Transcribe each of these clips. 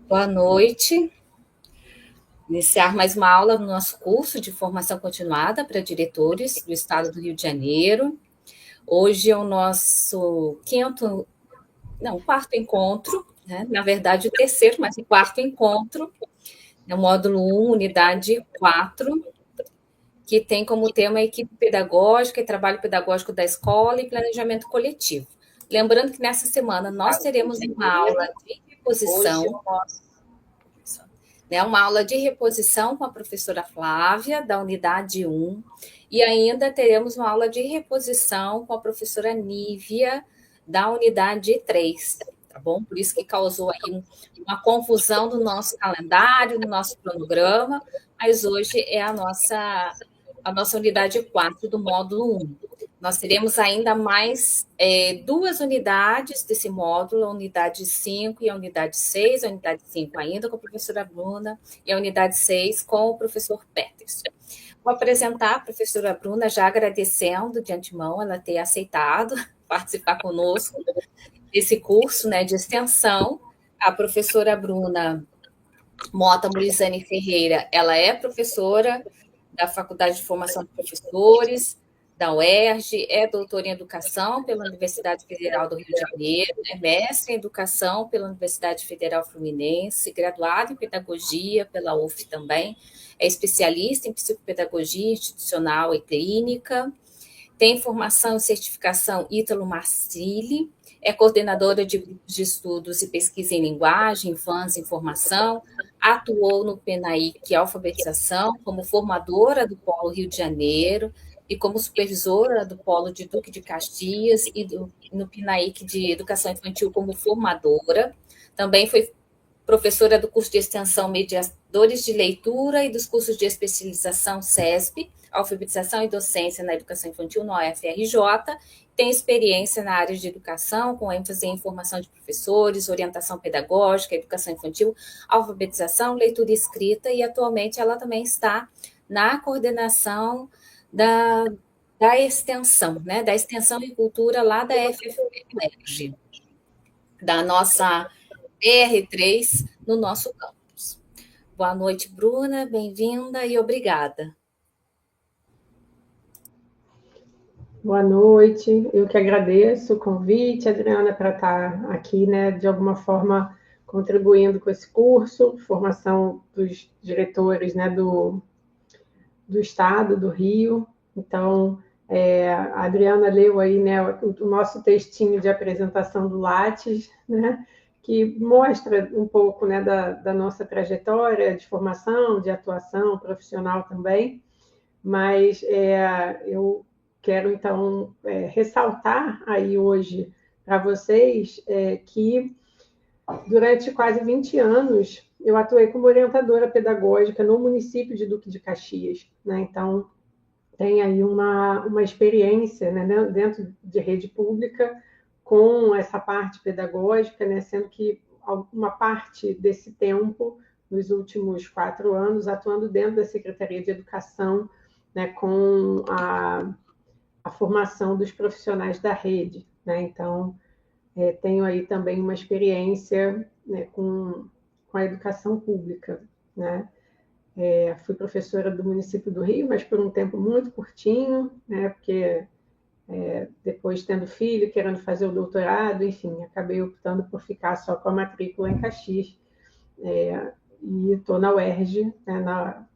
Boa noite. Iniciar mais uma aula no nosso curso de formação continuada para diretores do Estado do Rio de Janeiro. Hoje é o nosso quarto encontro, né? Na verdade, o terceiro, mas o quarto encontro. É o módulo 1, unidade 4, que tem como tema equipe pedagógica e trabalho pedagógico da escola e planejamento coletivo. Lembrando que nessa semana nós teremos uma aula de reposição, né, uma aula de reposição com a professora Flávia, da unidade 1, e ainda teremos uma aula de reposição com a professora Nívia, da unidade 3, tá bom? Por isso que causou aí uma confusão no nosso calendário, no nosso cronograma, mas hoje é a nossa unidade 4 do módulo 1. Nós teremos ainda mais duas unidades desse módulo, a unidade 5 e a unidade 6, a unidade 5 ainda com a professora Bruna e a unidade 6 com o professor Peterson. Vou apresentar a professora Bruna, já agradecendo de antemão ela ter aceitado participar conosco desse curso, né, de extensão. A professora Bruna Mota Murizani Ferreira, ela é professora da Faculdade de Formação de Professores, da UERJ, é doutora em Educação pela Universidade Federal do Rio de Janeiro, é mestre em Educação pela Universidade Federal Fluminense, graduada em Pedagogia pela UF também, é especialista em Psicopedagogia Institucional e Clínica, tem formação e certificação Ítalo Marcilli, é coordenadora de grupos de estudos e pesquisa em linguagem, infância e informação, atuou no PENAIC Alfabetização como formadora do Polo Rio de Janeiro e como supervisora do Polo de Duque de Caxias e no PENAIC de Educação Infantil como formadora. Também foi professora do curso de extensão Mediadores de Leitura e dos cursos de especialização CESP, Alfabetização e Docência na Educação Infantil na UFRJ, tem experiência na área de educação, com ênfase em formação de professores, orientação pedagógica, educação infantil, alfabetização, leitura e escrita, e atualmente ela também está na coordenação da extensão, né, da extensão e cultura lá da FFPERJ, da nossa PR3 no nosso campus. Boa noite, Bruna, bem-vinda e obrigada. Boa noite, eu que agradeço o convite, Adriana, para estar aqui, né, de alguma forma contribuindo com esse curso, formação dos diretores, né, do Estado, do Rio. Então, a Adriana leu aí, né, o nosso textinho de apresentação do Lattes, né, que mostra um pouco, né, da nossa trajetória de formação, de atuação profissional também, mas eu quero, então, ressaltar aí hoje para vocês que durante quase 20 anos eu atuei como orientadora pedagógica no município de Duque de Caxias, né? Então, tem aí uma experiência, né, dentro de rede pública com essa parte pedagógica, né, sendo que uma parte desse tempo, nos últimos 4 anos, atuando dentro da Secretaria de Educação, né, com a formação dos profissionais da rede, né? Então, tenho aí também uma experiência, né, com a educação pública, né? Fui professora do município do Rio, mas por um tempo muito curtinho, né? Porque depois tendo filho, querendo fazer o doutorado, enfim, acabei optando por ficar só com a matrícula em Caxias. E estou na UERJ, né,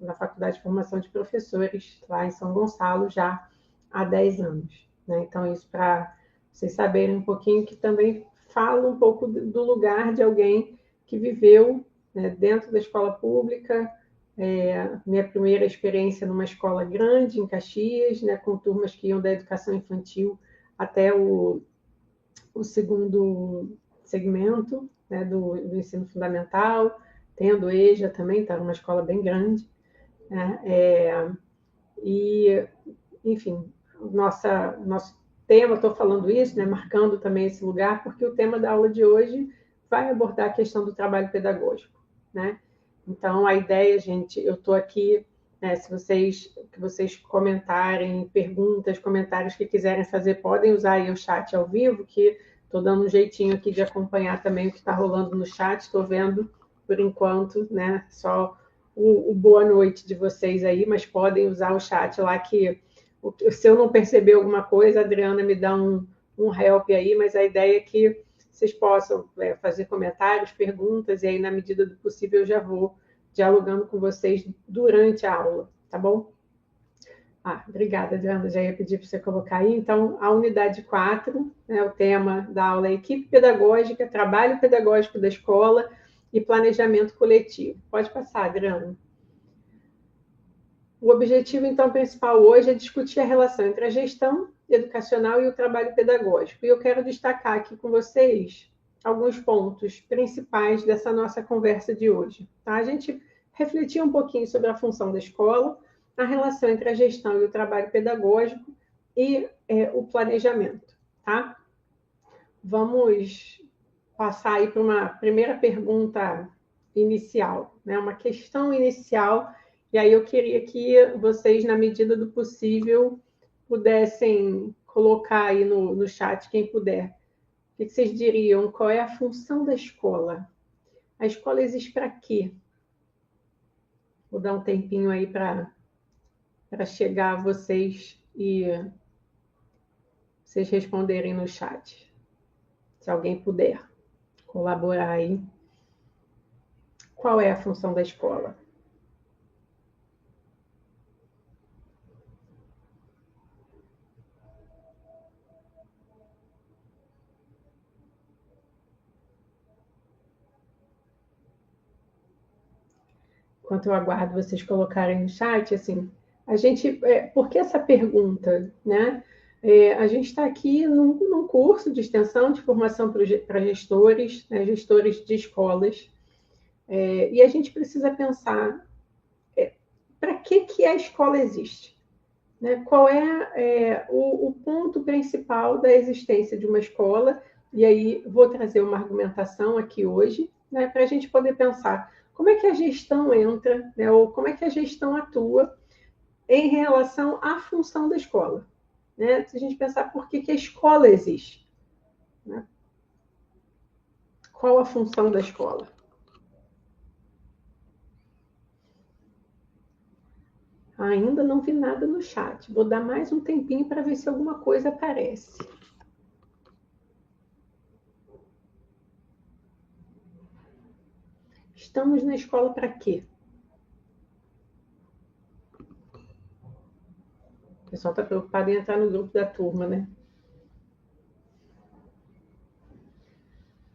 na Faculdade de Formação de Professores, lá em São Gonçalo, já há 10 anos. Né? Então, isso para vocês saberem um pouquinho, que também fala um pouco do lugar de alguém que viveu, né, dentro da escola pública. Minha primeira experiência numa escola grande, em Caxias, né, com turmas que iam da educação infantil até o segundo segmento, né, do ensino fundamental, tendo EJA também, está numa escola bem grande, né? E, enfim, nosso tema, estou falando isso, né, marcando também esse lugar, porque o tema da aula de hoje vai abordar a questão do trabalho pedagógico, né? Então, a ideia, gente, eu estou aqui, né, se vocês comentarem, perguntas, comentários que quiserem fazer, podem usar aí o chat ao vivo, que estou dando um jeitinho aqui de acompanhar também o que está rolando no chat, estou vendo por enquanto, né? Só o boa noite de vocês aí, mas podem usar o chat lá que se eu não perceber alguma coisa, a Adriana me dá um help aí, mas a ideia é que vocês possam fazer comentários, perguntas, e aí, na medida do possível, eu já vou dialogando com vocês durante a aula, tá bom? Obrigada, Adriana, já ia pedir para você colocar aí. Então, a unidade 4, né, o tema da aula é Equipe Pedagógica, Trabalho Pedagógico da Escola e Planejamento Coletivo. Pode passar, Adriana. O objetivo, então, principal hoje é discutir a relação entre a gestão educacional e o trabalho pedagógico. E eu quero destacar aqui com vocês alguns pontos principais dessa nossa conversa de hoje. Tá? A gente refletiu um pouquinho sobre a função da escola, a relação entre a gestão e o trabalho pedagógico e o planejamento. Tá? Vamos passar aí para uma primeira pergunta inicial, né? Uma questão inicial. E aí eu queria que vocês, na medida do possível, pudessem colocar aí no chat, quem puder. O que vocês diriam? Qual é a função da escola? A escola existe para quê? Vou dar um tempinho aí para chegar a vocês e vocês responderem no chat. Se alguém puder colaborar aí. Qual é a função da escola? Enquanto eu aguardo vocês colocarem no chat, assim, a gente, por que essa pergunta, né? A gente está aqui num curso de extensão de formação para gestores, né, gestores de escolas, e a gente precisa pensar para que a escola existe, né? Qual é o ponto principal da existência de uma escola? E aí vou trazer uma argumentação aqui hoje, né, para a gente poder pensar como é que a gestão entra, né, ou como é que a gestão atua em relação à função da escola. Né? Se a gente pensar por que a escola existe. Né? Qual a função da escola? Ainda não vi nada no chat. Vou dar mais um tempinho para ver se alguma coisa aparece. Estamos na escola para quê? O pessoal está preocupado em entrar no grupo da turma, né?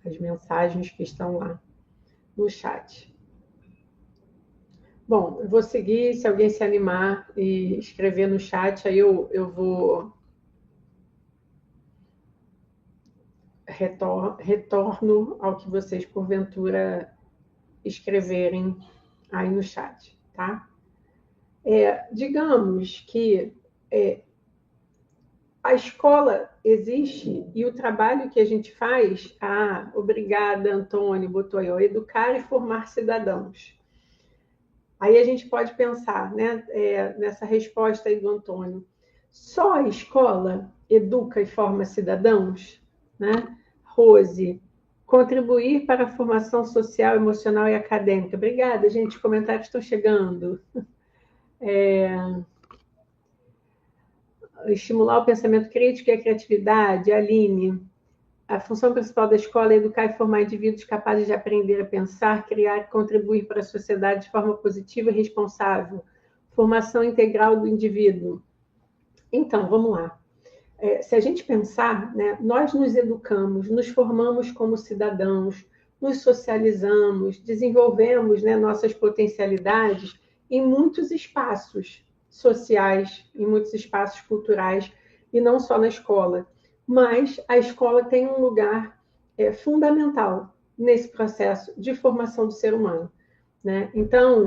As mensagens que estão lá no chat. Bom, eu vou seguir, se alguém se animar e escrever no chat, aí eu vou retorno ao que vocês, porventura, escreverem aí no chat, tá? Digamos que a escola existe e o trabalho que a gente faz, obrigada, Antônio, botou aí, educar e formar cidadãos. Aí a gente pode pensar, né, nessa resposta aí do Antônio, só a escola educa e forma cidadãos? Né? Rose, contribuir para a formação social, emocional e acadêmica. Obrigada, gente, os comentários estão chegando. Estimular o pensamento crítico e a criatividade. Aline, a função principal da escola é educar e formar indivíduos capazes de aprender a pensar, criar e contribuir para a sociedade de forma positiva e responsável. Formação integral do indivíduo. Então, vamos lá. Se a gente pensar, né, nós nos educamos, nos formamos como cidadãos, nos socializamos, desenvolvemos, né, nossas potencialidades em muitos espaços sociais, em muitos espaços culturais, e não só na escola. Mas a escola tem um lugar fundamental nesse processo de formação do ser humano. Né? Então,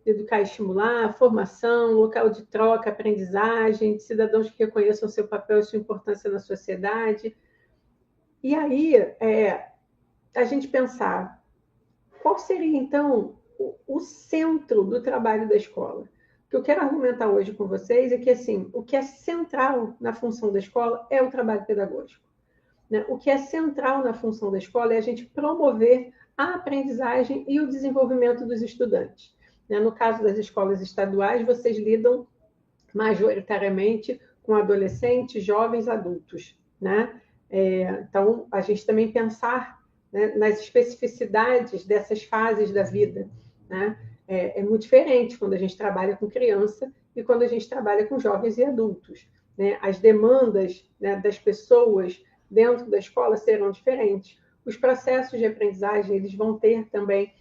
educar e estimular, formação, local de troca, aprendizagem, de cidadãos que reconheçam seu papel e sua importância na sociedade. E aí, a gente pensar, qual seria, então, o centro do trabalho da escola? O que eu quero argumentar hoje com vocês é que, assim, o que é central na função da escola é o trabalho pedagógico. Né? O que é central na função da escola é a gente promover a aprendizagem e o desenvolvimento dos estudantes. No caso das escolas estaduais, vocês lidam majoritariamente com adolescentes, jovens, adultos, né? Então, a gente também pensar, né, nas especificidades dessas fases da vida, né? É muito diferente quando a gente trabalha com criança e quando a gente trabalha com jovens e adultos, né? As demandas, né, das pessoas dentro da escola serão diferentes. Os processos de aprendizagem eles vão ter também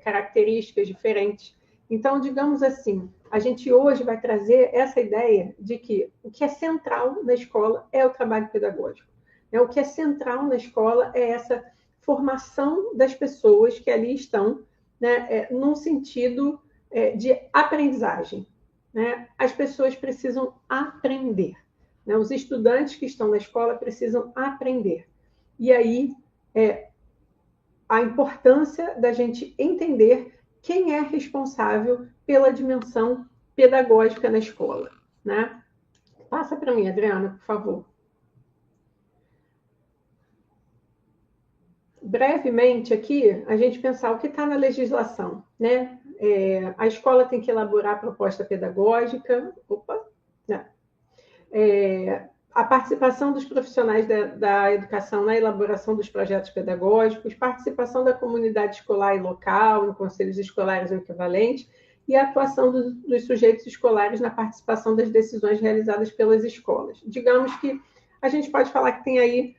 características diferentes. Então, digamos assim, a gente hoje vai trazer essa ideia de que o que é central na escola é o trabalho pedagógico. O que é central na escola é essa formação das pessoas que ali estão, né, num sentido de aprendizagem. Né? As pessoas precisam aprender. Né? Os estudantes que estão na escola precisam aprender. E aí, a importância da gente entender quem é responsável pela dimensão pedagógica na escola. Né? Passa para mim, Adriana, por favor. Brevemente aqui, a gente pensar o que está na legislação. Né? A escola tem que elaborar a proposta pedagógica. A participação dos profissionais da educação na elaboração dos projetos pedagógicos, participação da comunidade escolar e local, em conselhos escolares ou equivalentes, e a atuação dos sujeitos escolares na participação das decisões realizadas pelas escolas. Digamos que a gente pode falar que tem aí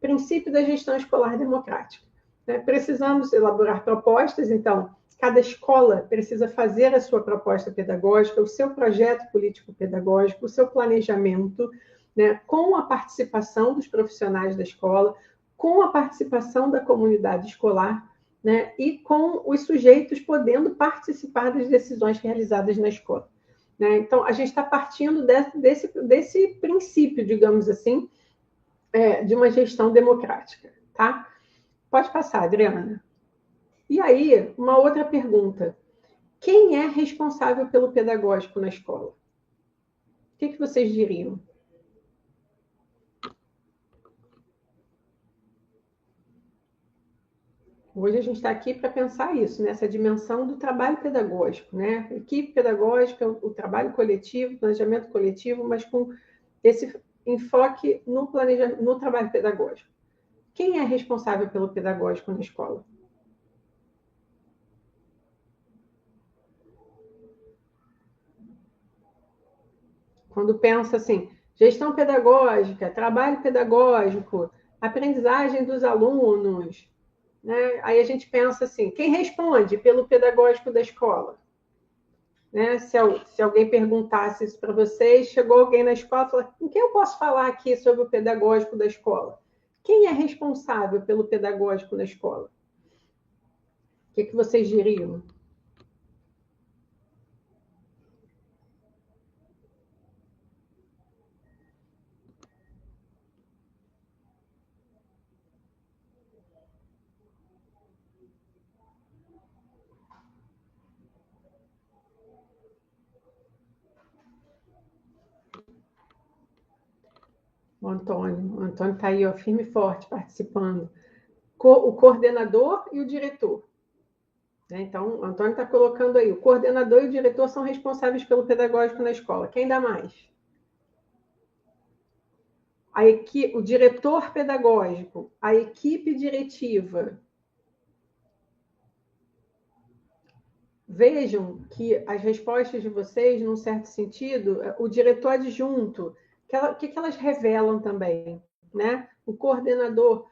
princípio da gestão escolar democrática. Né? Precisamos elaborar propostas, então, cada escola precisa fazer a sua proposta pedagógica, o seu projeto político-pedagógico, o seu planejamento, né, com a participação dos profissionais da escola, com a participação da comunidade escolar, né, e com os sujeitos podendo participar das decisões realizadas na escola. Né? Então, a gente está partindo desse princípio, digamos assim, de uma gestão democrática. Tá? Pode passar, Adriana. E aí, uma outra pergunta. Quem é responsável pelo pedagógico na escola? O que vocês diriam? Hoje a gente está aqui para pensar isso, nessa dimensão do trabalho pedagógico, né? Equipe pedagógica, o trabalho coletivo, planejamento coletivo, mas com esse enfoque no trabalho pedagógico. Quem é responsável pelo pedagógico na escola? Quando pensa assim, gestão pedagógica, trabalho pedagógico, aprendizagem dos alunos, né? Aí a gente pensa assim, quem responde pelo pedagógico da escola? Né? Se alguém perguntasse isso para vocês, chegou alguém na escola e falou, com quem eu posso falar aqui sobre o pedagógico da escola? Quem é responsável pelo pedagógico da escola? O que vocês diriam? O Antônio está aí, ó, firme e forte, participando. O coordenador e o diretor. Então, o Antônio está colocando aí, o coordenador e o diretor são responsáveis pelo pedagógico na escola. Quem dá mais? O diretor pedagógico, a equipe diretiva. Vejam que as respostas de vocês, num certo sentido, o diretor adjunto, o que elas revelam também, né? O coordenador,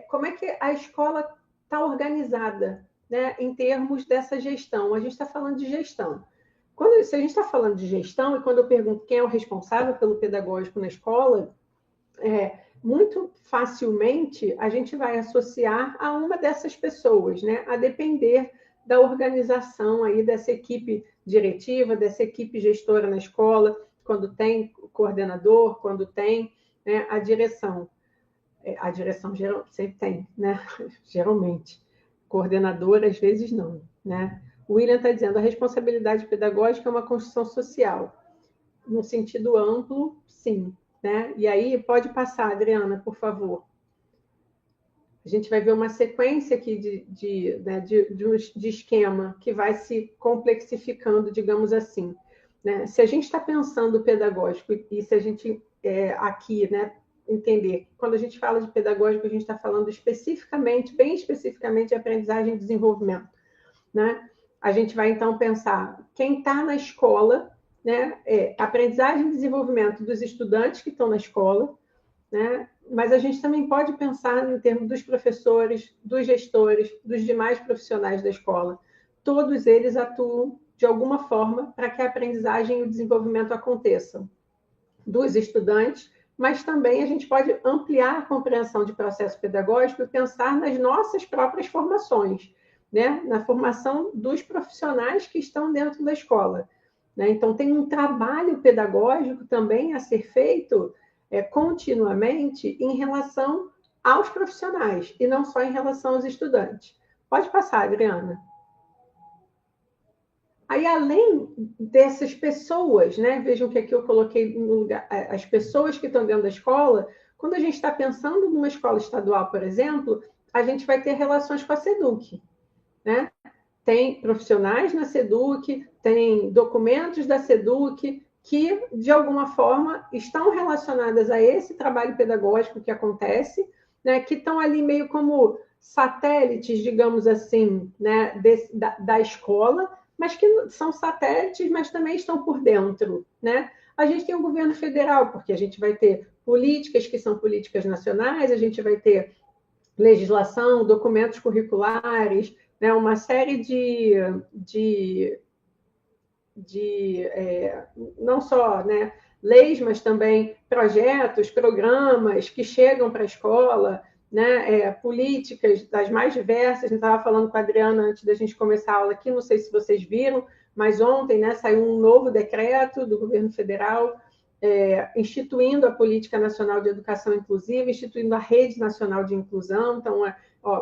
como é que a escola está organizada, né, em termos dessa gestão? A gente está falando de gestão. Se a gente está falando de gestão, e quando eu pergunto quem é o responsável pelo pedagógico na escola, muito facilmente a gente vai associar a uma dessas pessoas, né, a depender da organização aí dessa equipe diretiva, dessa equipe gestora na escola, quando tem o coordenador, quando tem, né, a direção. A direção sempre tem, né? Geralmente. Coordenador, às vezes, não. Né? O William está dizendo, a responsabilidade pedagógica é uma construção social. No sentido amplo, sim. Né? E aí, pode passar, Adriana, por favor. A gente vai ver uma sequência aqui de esquema que vai se complexificando, digamos assim. Né? Se a gente está pensando pedagógico e se a gente aqui, né, entender, quando a gente fala de pedagógico, a gente está falando especificamente, bem especificamente, de aprendizagem e desenvolvimento. Né? A gente vai, então, pensar quem está na escola, né, aprendizagem e desenvolvimento dos estudantes que estão na escola, né? Mas a gente também pode pensar em termos dos professores, dos gestores, dos demais profissionais da escola. Todos eles atuam de alguma forma para que a aprendizagem e o desenvolvimento aconteçam. Dos estudantes, mas também a gente pode ampliar a compreensão de processo pedagógico e pensar nas nossas próprias formações, né? Na formação dos profissionais que estão dentro da escola. Né? Então, tem um trabalho pedagógico também a ser feito continuamente em relação aos profissionais e não só em relação aos estudantes. Pode passar, Adriana. Aí, além dessas pessoas, né? Vejam que aqui eu coloquei no lugar, as pessoas que estão dentro da escola, quando a gente está pensando numa escola estadual, por exemplo, a gente vai ter relações com a SEDUC, né? Tem profissionais na SEDUC, tem documentos da SEDUC que, de alguma forma, estão relacionadas a esse trabalho pedagógico que acontece, né, que estão ali meio como satélites, digamos assim, né, da escola, mas que são satélites, mas também estão por dentro. Né? A gente tem o governo federal, porque a gente vai ter políticas que são políticas nacionais, a gente vai ter legislação, documentos curriculares, né, uma série não só, né, leis, mas também projetos, programas que chegam para a escola, né, políticas das mais diversas. A gente estava falando com a Adriana antes da gente começar a aula aqui, não sei se vocês viram, mas ontem, né, saiu um novo decreto do governo federal instituindo a Política Nacional de Educação Inclusiva, instituindo a Rede Nacional de Inclusão. Então,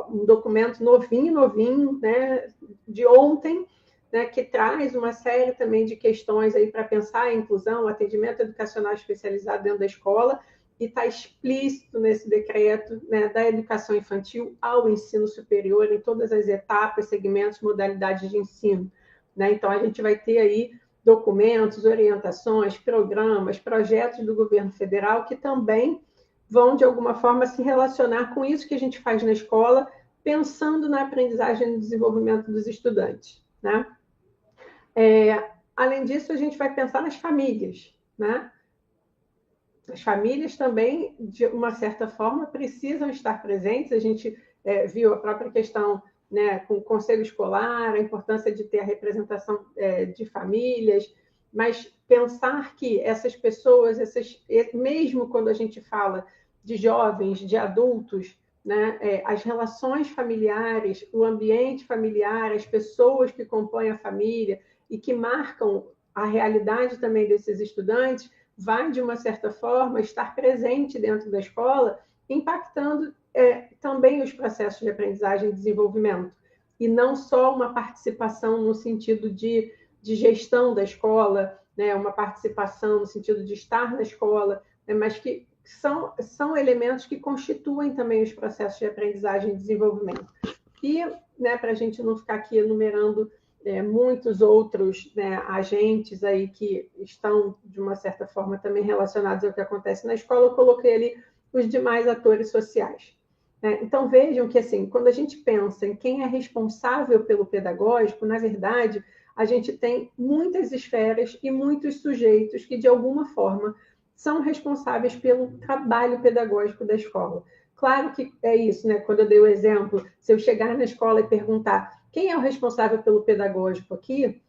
um documento novinho, né, de ontem, né, que traz uma série também de questões aí para pensar a inclusão, o atendimento educacional especializado dentro da escola, e está explícito nesse decreto, né, da educação infantil ao ensino superior, em todas as etapas, segmentos, modalidades de ensino. Né? Então, a gente vai ter aí documentos, orientações, programas, projetos do governo federal que também vão, de alguma forma, se relacionar com isso que a gente faz na escola, pensando na aprendizagem e no desenvolvimento dos estudantes. Né? Além disso, a gente vai pensar nas famílias. Né? As famílias também, de uma certa forma, precisam estar presentes. A gente viu a própria questão, né, com o conselho escolar, a importância de ter a representação de famílias, mas pensar que essas pessoas, mesmo quando a gente fala de jovens, de adultos, né, as relações familiares, o ambiente familiar, as pessoas que compõem a família e que marcam a realidade também desses estudantes, vai, de uma certa forma, estar presente dentro da escola, impactando também os processos de aprendizagem e desenvolvimento, e não só uma participação no sentido de gestão da escola, né, uma participação no sentido de estar na escola, né, mas que são elementos que constituem também os processos de aprendizagem e desenvolvimento. E, né, para a gente não ficar aqui enumerando muitos outros, né, agentes aí que estão, de uma certa forma, também relacionados ao que acontece na escola, eu coloquei ali os demais atores sociais. Né? Então, vejam que, assim, quando a gente pensa em quem é responsável pelo pedagógico, na verdade, a gente tem muitas esferas e muitos sujeitos que, de alguma forma, são responsáveis pelo trabalho pedagógico da escola. Claro que é isso, né? Quando eu dei o exemplo, se eu chegar na escola e perguntar quem é o responsável pelo pedagógico aqui,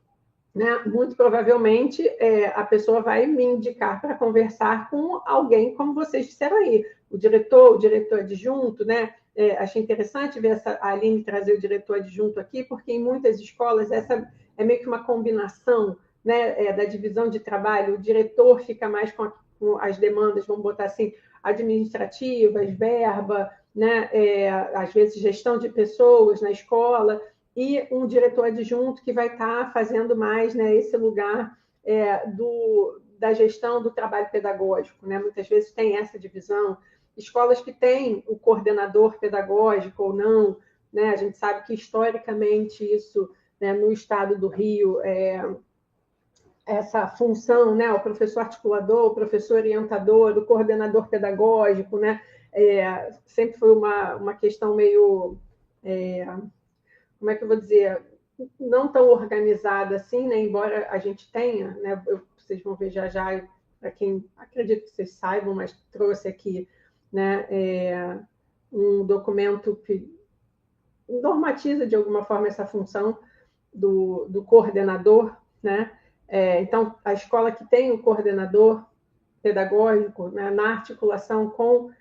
né, muito provavelmente a pessoa vai me indicar para conversar com alguém, como vocês disseram aí, o diretor adjunto, né? Achei interessante ver a Aline trazer o diretor adjunto aqui, porque em muitas escolas essa é meio que uma combinação, né, da divisão de trabalho. O diretor fica mais com as demandas, vamos botar assim, administrativas, verba, né, às vezes gestão de pessoas na escola, e um diretor adjunto que vai estar fazendo mais, né, esse lugar da gestão do trabalho pedagógico. Né? Muitas vezes tem essa divisão. escolas que têm o coordenador pedagógico ou não, né? A gente sabe que, historicamente, isso, né, no estado do Rio, essa função, né, o professor articulador, o professor orientador, o coordenador pedagógico, né, sempre foi uma questão meio, como é que eu vou dizer, não tão organizada assim, né, embora a gente tenha, né, vocês vão ver já já, para quem acredito que vocês saibam, mas trouxe aqui, né, um documento que normatiza de alguma forma essa função do coordenador, né? Então, a escola que tem o coordenador pedagógico, né, na articulação com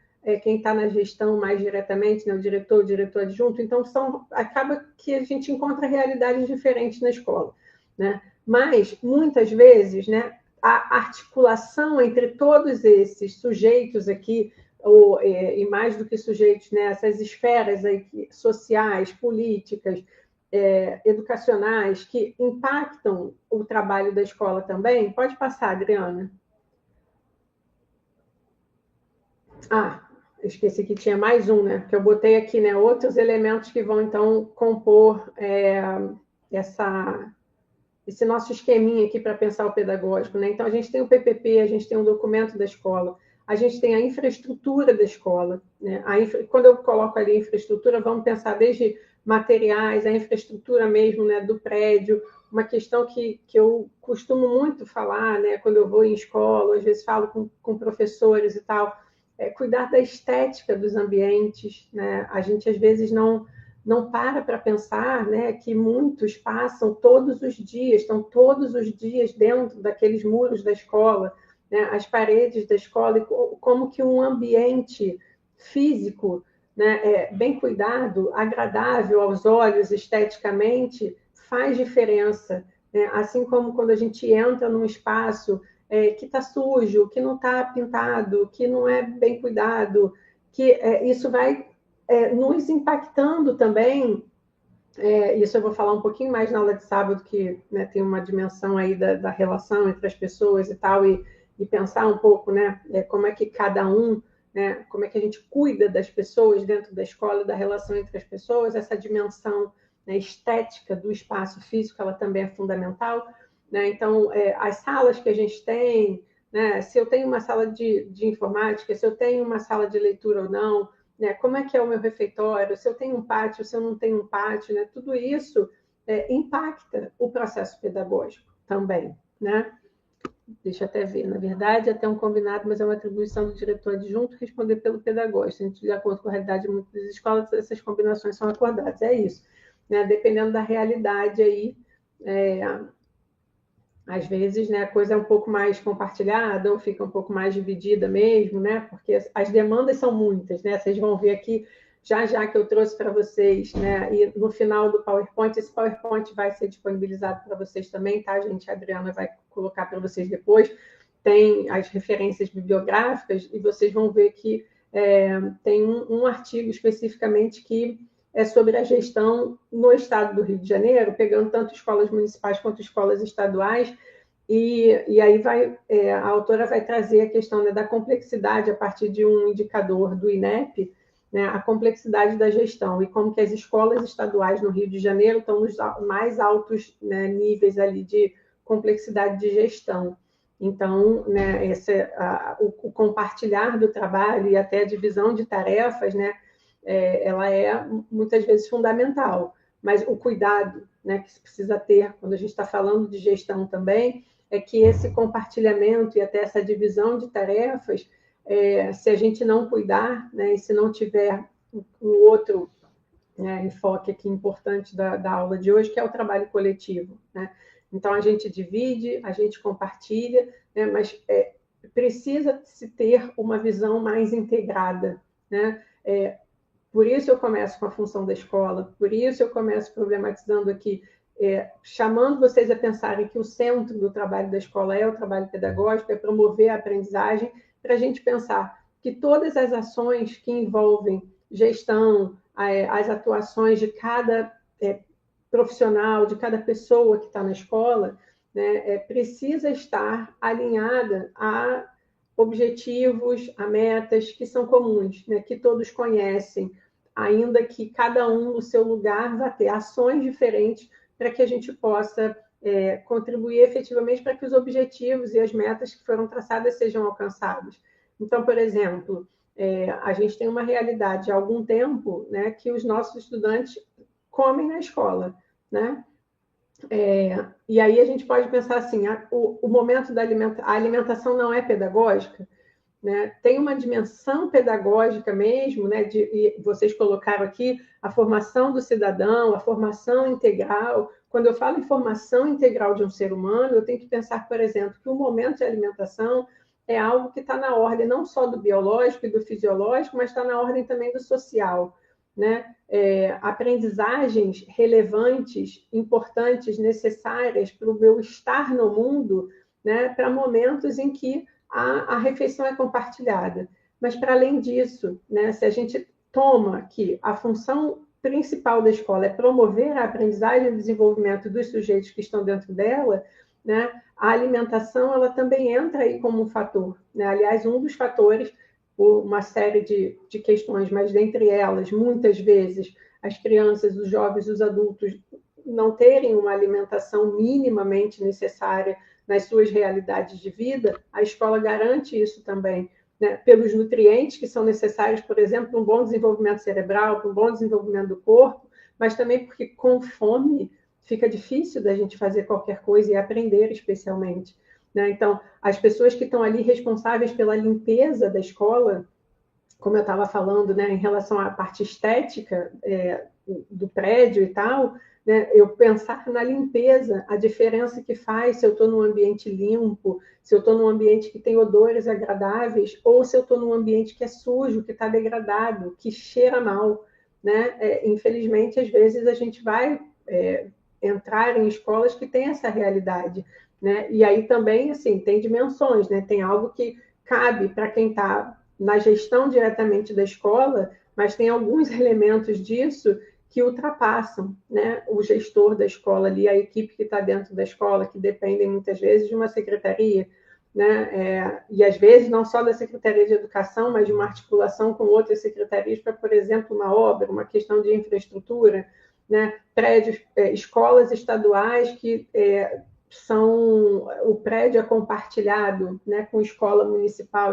quem está na gestão mais diretamente, né, o diretor adjunto, então acaba que a gente encontra realidades diferentes na escola, né? Mas, muitas vezes, né, a articulação entre todos esses sujeitos aqui, e mais do que sujeitos, né, essas esferas aí, sociais, políticas, educacionais, que impactam o trabalho da escola também. Pode passar, Adriana. Esqueci que tinha mais um, né? Que eu botei aqui, né? Outros elementos que vão, então, compor esse nosso esqueminha aqui para pensar o pedagógico, né? Então, a gente tem o PPP, a gente tem um documento da escola, a gente tem a infraestrutura da escola, né? Quando eu coloco ali a infraestrutura, vamos pensar desde materiais, a infraestrutura mesmo, né, do prédio, uma questão que eu costumo muito falar, né, quando eu vou em escola, às vezes falo com professores e tal, cuidar da estética dos ambientes, né? A gente, às vezes, não para pensar, né, que muitos passam todos os dias, estão todos os dias dentro daqueles muros da escola, né, as paredes da escola, e como que um ambiente físico, né, bem cuidado, agradável aos olhos esteticamente, faz diferença, né? Assim como quando a gente entra num espaço que está sujo, que não está pintado, que não é bem cuidado, que isso vai nos impactando também. Isso eu vou falar um pouquinho mais na aula de sábado, que, né, tem uma dimensão aí da relação entre as pessoas e tal, e pensar um pouco, né, como é que cada um, né, como é que a gente cuida das pessoas dentro da escola, da relação entre as pessoas, essa dimensão, né, estética do espaço físico, ela também é fundamental, né? Então, as salas que a gente tem, né, se eu tenho uma sala de informática, se eu tenho uma sala de leitura ou não, né, como é que é o meu refeitório, se eu tenho um pátio, se eu não tenho um pátio, né, tudo isso impacta o processo pedagógico também, né? Deixa eu até ver, na verdade, até um combinado, mas é uma atribuição do diretor adjunto responder pelo pedagógico. A gente, de acordo com a realidade de muitas escolas, essas combinações são acordadas, é isso, né? Dependendo da realidade aí, às vezes, né, a coisa é um pouco mais compartilhada ou fica um pouco mais dividida mesmo, né? Porque as demandas são muitas, né? Vocês vão ver aqui já já que eu trouxe para vocês, né? E no final do PowerPoint, esse PowerPoint vai ser disponibilizado para vocês também, tá, gente? A Adriana vai colocar para vocês depois. Tem as referências bibliográficas e vocês vão ver que tem um artigo especificamente que é sobre a gestão no estado do Rio de Janeiro, pegando tanto escolas municipais quanto escolas estaduais, e aí a autora vai trazer a questão, né, da complexidade a partir de um indicador do INEP, né, a complexidade da gestão e como que as escolas estaduais no Rio de Janeiro estão nos mais altos, né, níveis ali de complexidade de gestão. Então, né, o compartilhar do trabalho e até a divisão de tarefas, né, ela é muitas vezes fundamental, mas o cuidado, né, que se precisa ter quando a gente está falando de gestão também é que esse compartilhamento e até essa divisão de tarefas, se a gente não cuidar, né, e se não tiver um outro, né, enfoque aqui importante da aula de hoje, que é o trabalho coletivo, né? Então, a gente divide, a gente compartilha, né, mas precisa se ter uma visão mais integrada, né? Por isso eu começo com a função da escola, por isso eu começo problematizando aqui, chamando vocês a pensarem que o centro do trabalho da escola é o trabalho pedagógico, é promover a aprendizagem, para a gente pensar que todas as ações que envolvem gestão, as atuações de cada profissional, de cada pessoa que está na escola, né, precisa estar alinhada objetivos, a metas que são comuns, né, que todos conhecem, ainda que cada um no seu lugar vá ter ações diferentes para que a gente possa contribuir efetivamente para que os objetivos e as metas que foram traçadas sejam alcançados. Então, por exemplo, a gente tem uma realidade há algum tempo, né, que os nossos estudantes comem na escola, né? E aí a gente pode pensar assim, o momento da alimentação não é pedagógica, né? Tem uma dimensão pedagógica mesmo, né? E vocês colocaram aqui a formação do cidadão, a formação integral. Quando eu falo em formação integral de um ser humano, eu tenho que pensar, por exemplo, que o momento de alimentação é algo que está na ordem não só do biológico e do fisiológico, mas está na ordem também do social, né? Aprendizagens relevantes, importantes, necessárias para o meu estar no mundo, né? Para momentos em que a refeição é compartilhada. Mas, para além disso, né, se a gente toma que a função principal da escola é promover a aprendizagem e o desenvolvimento dos sujeitos que estão dentro dela, né, a alimentação ela também entra aí como um fator. Né? Aliás, um dos fatores, por uma série de questões, mas dentre elas, muitas vezes, as crianças, os jovens, os adultos não terem uma alimentação minimamente necessária nas suas realidades de vida, a escola garante isso também, né? Pelos nutrientes que são necessários, por exemplo, para um bom desenvolvimento cerebral, para um bom desenvolvimento do corpo, mas também porque com fome fica difícil da gente fazer qualquer coisa e aprender especialmente. Né? Então, as pessoas que estão ali responsáveis pela limpeza da escola, como eu estava falando, né, em relação à parte estética do prédio e tal, né, eu pensar na limpeza, a diferença que faz se eu estou num ambiente limpo, se eu estou num ambiente que tem odores agradáveis, ou se eu estou num ambiente que é sujo, que está degradado, que cheira mal. Né? Infelizmente, às vezes a gente vai entrar em escolas que têm essa realidade. Né? E aí também, assim, tem dimensões, né? Tem algo que cabe para quem está na gestão diretamente da escola, mas tem alguns elementos disso que ultrapassam, né, o gestor da escola ali, a equipe que está dentro da escola, que dependem muitas vezes de uma secretaria, né, e às vezes não só da Secretaria de Educação, mas de uma articulação com outras secretarias para, por exemplo, uma obra, uma questão de infraestrutura, né, prédios, escolas estaduais que são o prédio é compartilhado, né, com escola municipal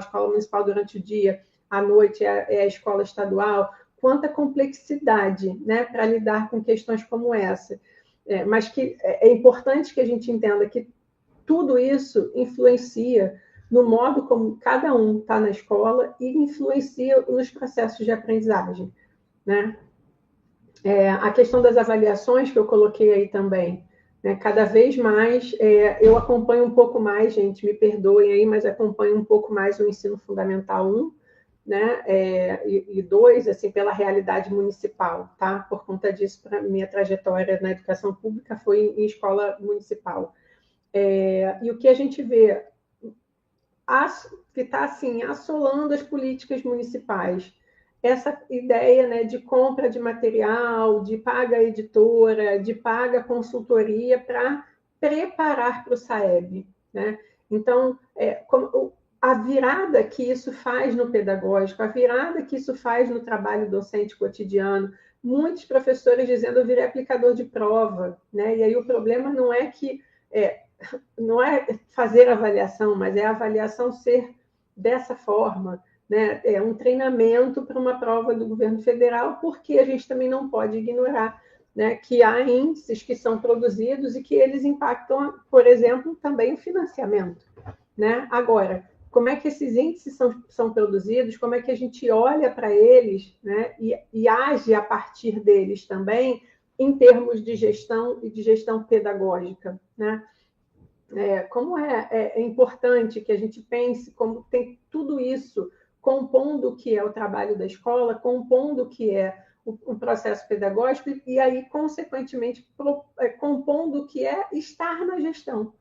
durante o dia, à noite é a escola estadual. Quanta complexidade, né, para lidar com questões como essa. Mas que é importante que a gente entenda que tudo isso influencia no modo como cada um está na escola e influencia nos processos de aprendizagem. Né? A questão das avaliações que eu coloquei aí também, né? Cada vez mais eu acompanho um pouco mais, gente, me perdoem aí, mas acompanho um pouco mais o ensino fundamental 1, né? E 2, assim, pela realidade municipal, tá? Por conta disso, para minha trajetória na educação pública foi em escola municipal. E o que a gente vê que está assim assolando as políticas municipais, essa ideia, né, de compra de material, de paga editora, de paga consultoria para preparar para o SAEB. Né? Então, a virada que isso faz no pedagógico, a virada que isso faz no trabalho docente cotidiano, muitos professores dizendo eu virei aplicador de prova. Né? E aí o problema não é que não é fazer avaliação, mas é a avaliação ser dessa forma, né? É um treinamento para uma prova do governo federal, porque a gente também não pode ignorar, né, que há índices que são produzidos e que eles impactam, por exemplo, também o financiamento. Né? Agora, como é que esses índices são produzidos, como é que a gente olha para eles, né, e age a partir deles também, em termos de gestão e de gestão pedagógica. Né? Como é importante que a gente pense como tem tudo isso compondo o que é o trabalho da escola, compondo o que é o processo pedagógico e aí, consequentemente, compondo o que é estar na gestão.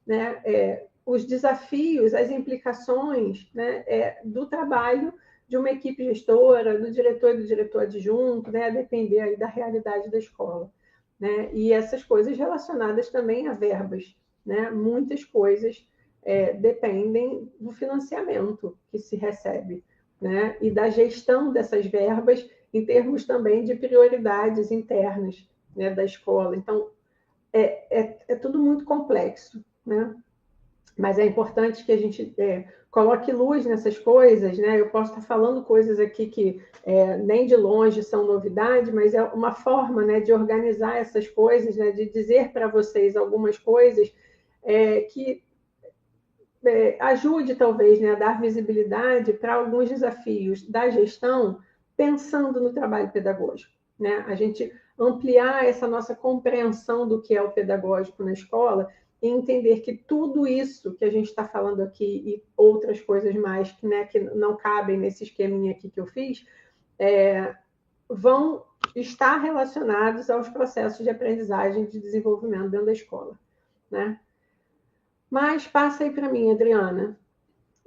Né? Os desafios, as implicações, né, do trabalho de uma equipe gestora, do diretor e do diretor adjunto, né, a depender aí da realidade da escola. Né? E essas coisas relacionadas também a verbas. Né? Muitas coisas dependem do financiamento que se recebe, né? E da gestão dessas verbas em termos também de prioridades internas, né, da escola. Então, é tudo muito complexo, né? Mas é importante que a gente coloque luz nessas coisas, né? Eu posso estar falando coisas aqui que nem de longe são novidade, mas é uma forma, né, de organizar essas coisas, né, de dizer para vocês algumas coisas que ajude, talvez, né, a dar visibilidade para alguns desafios da gestão, pensando no trabalho pedagógico, né? A gente ampliar essa nossa compreensão do que é o pedagógico na escola e entender que tudo isso que a gente está falando aqui e outras coisas mais que não cabem nesse esqueminha aqui que eu fiz, vão estar relacionados aos processos de aprendizagem e de desenvolvimento dentro da escola, né? Mas passa aí para mim, Adriana.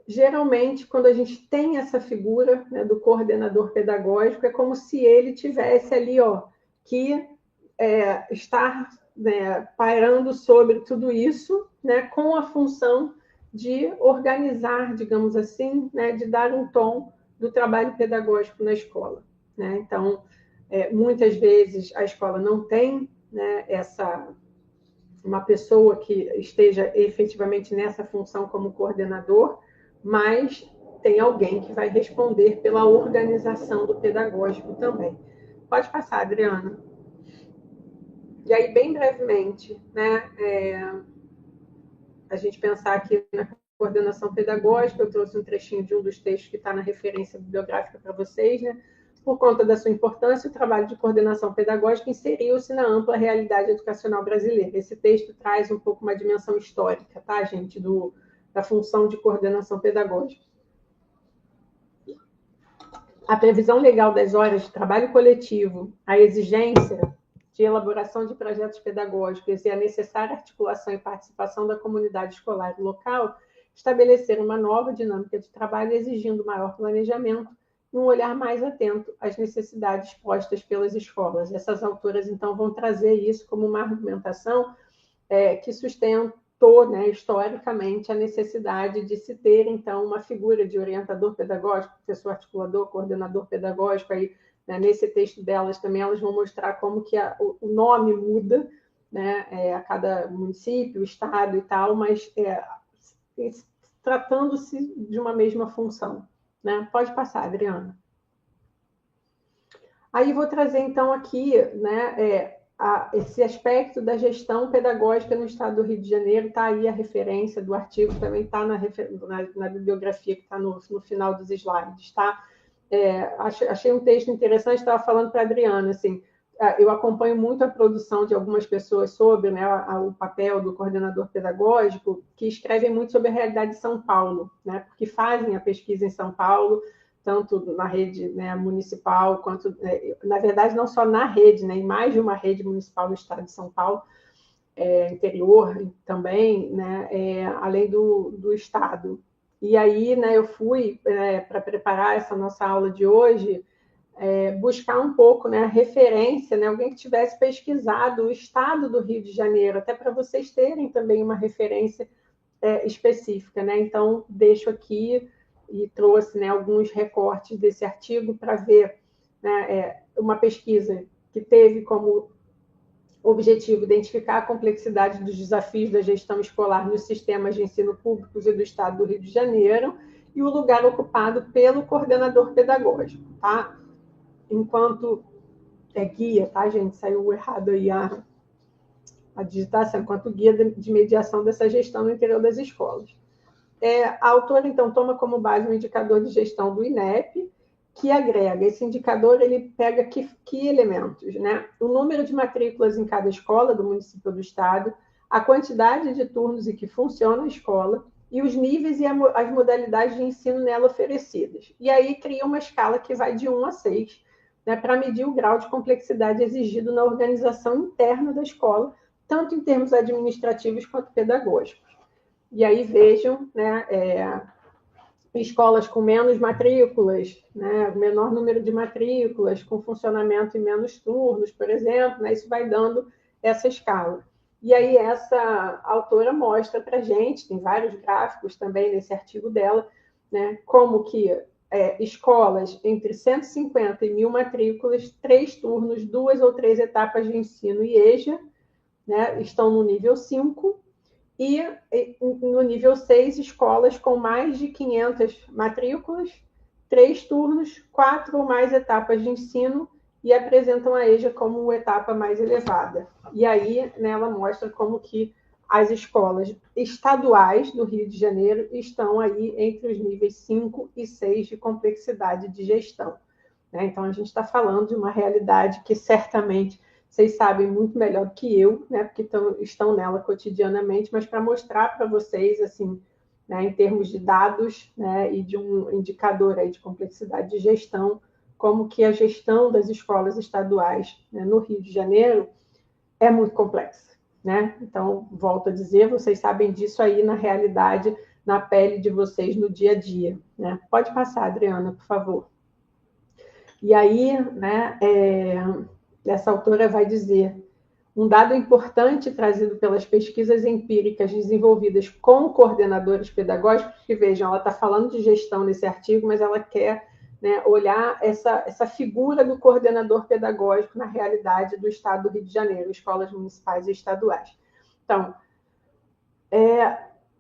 Geralmente, quando a gente tem essa figura, né, do coordenador pedagógico, é como se ele tivesse ali, que estar, né, pairando sobre tudo isso, né, com a função de organizar, digamos assim, né, de dar um tom do trabalho pedagógico na escola, né? Então, muitas vezes a escola não tem, né, uma pessoa que esteja efetivamente nessa função como coordenador, mas tem alguém que vai responder pela organização do pedagógico também. Pode passar, Adriana. E aí, bem brevemente, né, a gente pensar aqui na coordenação pedagógica, eu trouxe um trechinho de um dos textos que está na referência bibliográfica para vocês, né? Por conta da sua importância, o trabalho de coordenação pedagógica inseriu-se na ampla realidade educacional brasileira. Esse texto traz um pouco uma dimensão histórica, tá, gente, da função de coordenação pedagógica. A previsão legal das horas de trabalho coletivo, a exigência de elaboração de projetos pedagógicos e a necessária articulação e participação da comunidade escolar e local estabeleceram uma nova dinâmica de trabalho exigindo maior planejamento e um olhar mais atento às necessidades postas pelas escolas. Essas autoras, então, vão trazer isso como uma argumentação que sustentou, né, historicamente, a necessidade de se ter, então, uma figura de orientador pedagógico, professor articulador, coordenador pedagógico. Aí, né, nesse texto delas também, elas vão mostrar como que o nome muda, né, a cada município, estado e tal, mas tratando-se de uma mesma função, né? Pode passar, Adriana. Aí vou trazer, então, aqui, né, esse aspecto da gestão pedagógica no estado do Rio de Janeiro. Está aí a referência do artigo, também está na bibliografia que está no final dos slides, tá? Achei um texto interessante, estava falando para a Adriana, assim, eu acompanho muito a produção de algumas pessoas sobre, né, o papel do coordenador pedagógico, que escrevem muito sobre a realidade de São Paulo, né, porque fazem a pesquisa em São Paulo, tanto na rede, né, municipal, quanto, na verdade, não só na rede, né, em mais de uma rede municipal no estado de São Paulo, interior também, né, além do estado. E aí, né, eu fui, para preparar essa nossa aula de hoje, buscar um pouco, né, a referência, né, alguém que tivesse pesquisado o estado do Rio de Janeiro, até para vocês terem também uma referência específica, né? Então, deixo aqui e trouxe, né, alguns recortes desse artigo para ver, né, uma pesquisa que teve como objetivo identificar a complexidade dos desafios da gestão escolar nos sistemas de ensino públicos e do estado do Rio de Janeiro e o lugar ocupado pelo coordenador pedagógico, tá? Enquanto guia, tá, gente? Saiu errado aí a digitação, enquanto guia de mediação dessa gestão no interior das escolas. A autora, então, toma como base um indicador de gestão do INEP, que agrega. Esse indicador, ele pega que elementos, né? O número de matrículas em cada escola do município ou do estado, a quantidade de turnos em que funciona a escola e os níveis e as modalidades de ensino nela oferecidas. E aí cria uma escala que vai de 1 a 6, né, para medir o grau de complexidade exigido na organização interna da escola, tanto em termos administrativos quanto pedagógicos. E aí vejam, né, escolas com menos matrículas, né, menor número de matrículas, com funcionamento em menos turnos, por exemplo, né, isso vai dando essa escala. E aí essa autora mostra para a gente, tem vários gráficos também nesse artigo dela, né, como que escolas entre 150 e 1.000 matrículas, 3 turnos, 2 ou 3 etapas de ensino e EJA, né, estão no nível 5, e no nível 6, escolas com mais de 500 matrículas, 3 turnos, 4 ou mais etapas de ensino e apresentam a EJA como uma etapa mais elevada. E aí, né, ela mostra como que as escolas estaduais do Rio de Janeiro estão aí entre os níveis 5 e 6 de complexidade de gestão. Né? Então, a gente está falando de uma realidade que certamente vocês sabem muito melhor do que eu, né? Porque estão nela cotidianamente, mas para mostrar para vocês, assim, né, em termos de dados, né, e de um indicador aí de complexidade de gestão, como que a gestão das escolas estaduais, né, no Rio de Janeiro é muito complexa. Né? Então, volto a dizer, vocês sabem disso aí na realidade, na pele de vocês no dia a dia. Né? Pode passar, Adriana, por favor. E aí, né, essa autora vai dizer um dado importante trazido pelas pesquisas empíricas desenvolvidas com coordenadores pedagógicos, que vejam, ela está falando de gestão nesse artigo, mas ela quer, né, olhar essa figura do coordenador pedagógico na realidade do Estado do Rio de Janeiro, escolas municipais e estaduais. Então,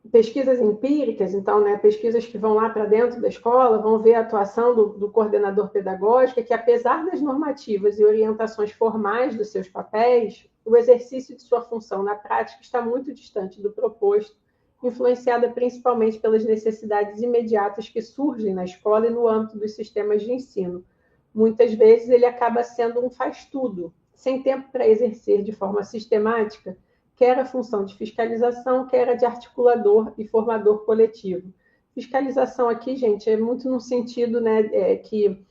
pesquisas empíricas, então, né, pesquisas que vão lá para dentro da escola, vão ver a atuação do coordenador pedagógico, que apesar das normativas e orientações formais dos seus papéis, o exercício de sua função na prática está muito distante do proposto, influenciada principalmente pelas necessidades imediatas que surgem na escola e no âmbito dos sistemas de ensino. Muitas vezes ele acaba sendo um faz-tudo, sem tempo para exercer de forma sistemática quer a função de fiscalização, quer a de articulador e formador coletivo. Fiscalização aqui, gente, é muito no sentido, né, que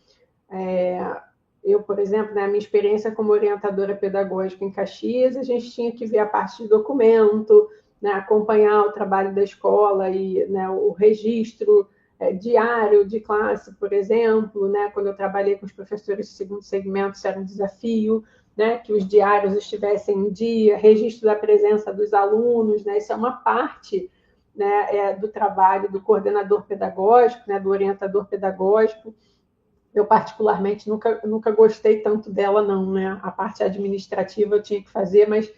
eu, por exemplo, na minha experiência como orientadora pedagógica em Caxias, a gente tinha que ver a parte de documento, né, acompanhar o trabalho da escola e, né, o registro diário de classe, por exemplo, né, quando eu trabalhei com os professores de segundo segmento, isso era um desafio, né, que os diários estivessem em dia, registro da presença dos alunos, né, isso é uma parte, né, do trabalho do coordenador pedagógico, né, do orientador pedagógico. Eu, particularmente, nunca gostei tanto dela, não, né? A parte administrativa eu tinha que fazer, mas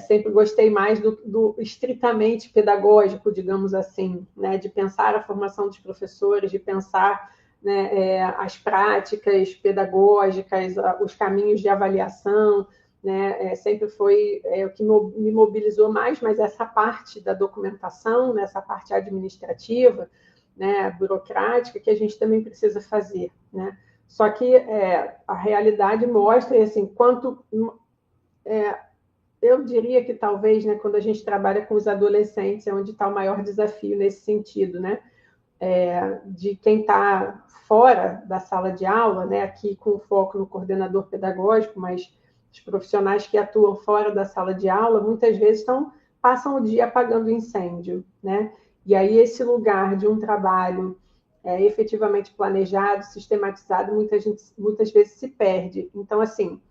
sempre gostei mais do estritamente pedagógico, digamos assim, né? De pensar a formação dos professores, de pensar, né, as práticas pedagógicas, os caminhos de avaliação, né? Sempre foi o que me mobilizou mais, mas essa parte da documentação, né, essa parte administrativa, né, burocrática, que a gente também precisa fazer. Né? Só que a realidade mostra, assim, quanto... eu diria que talvez, né, quando a gente trabalha com os adolescentes, é onde está o maior desafio nesse sentido, né? De quem está fora da sala de aula, né, aqui com foco no coordenador pedagógico, mas os profissionais que atuam fora da sala de aula, muitas vezes passam o dia apagando incêndio, né? E aí esse lugar de um trabalho efetivamente planejado, sistematizado, muitas vezes se perde. Então, assim,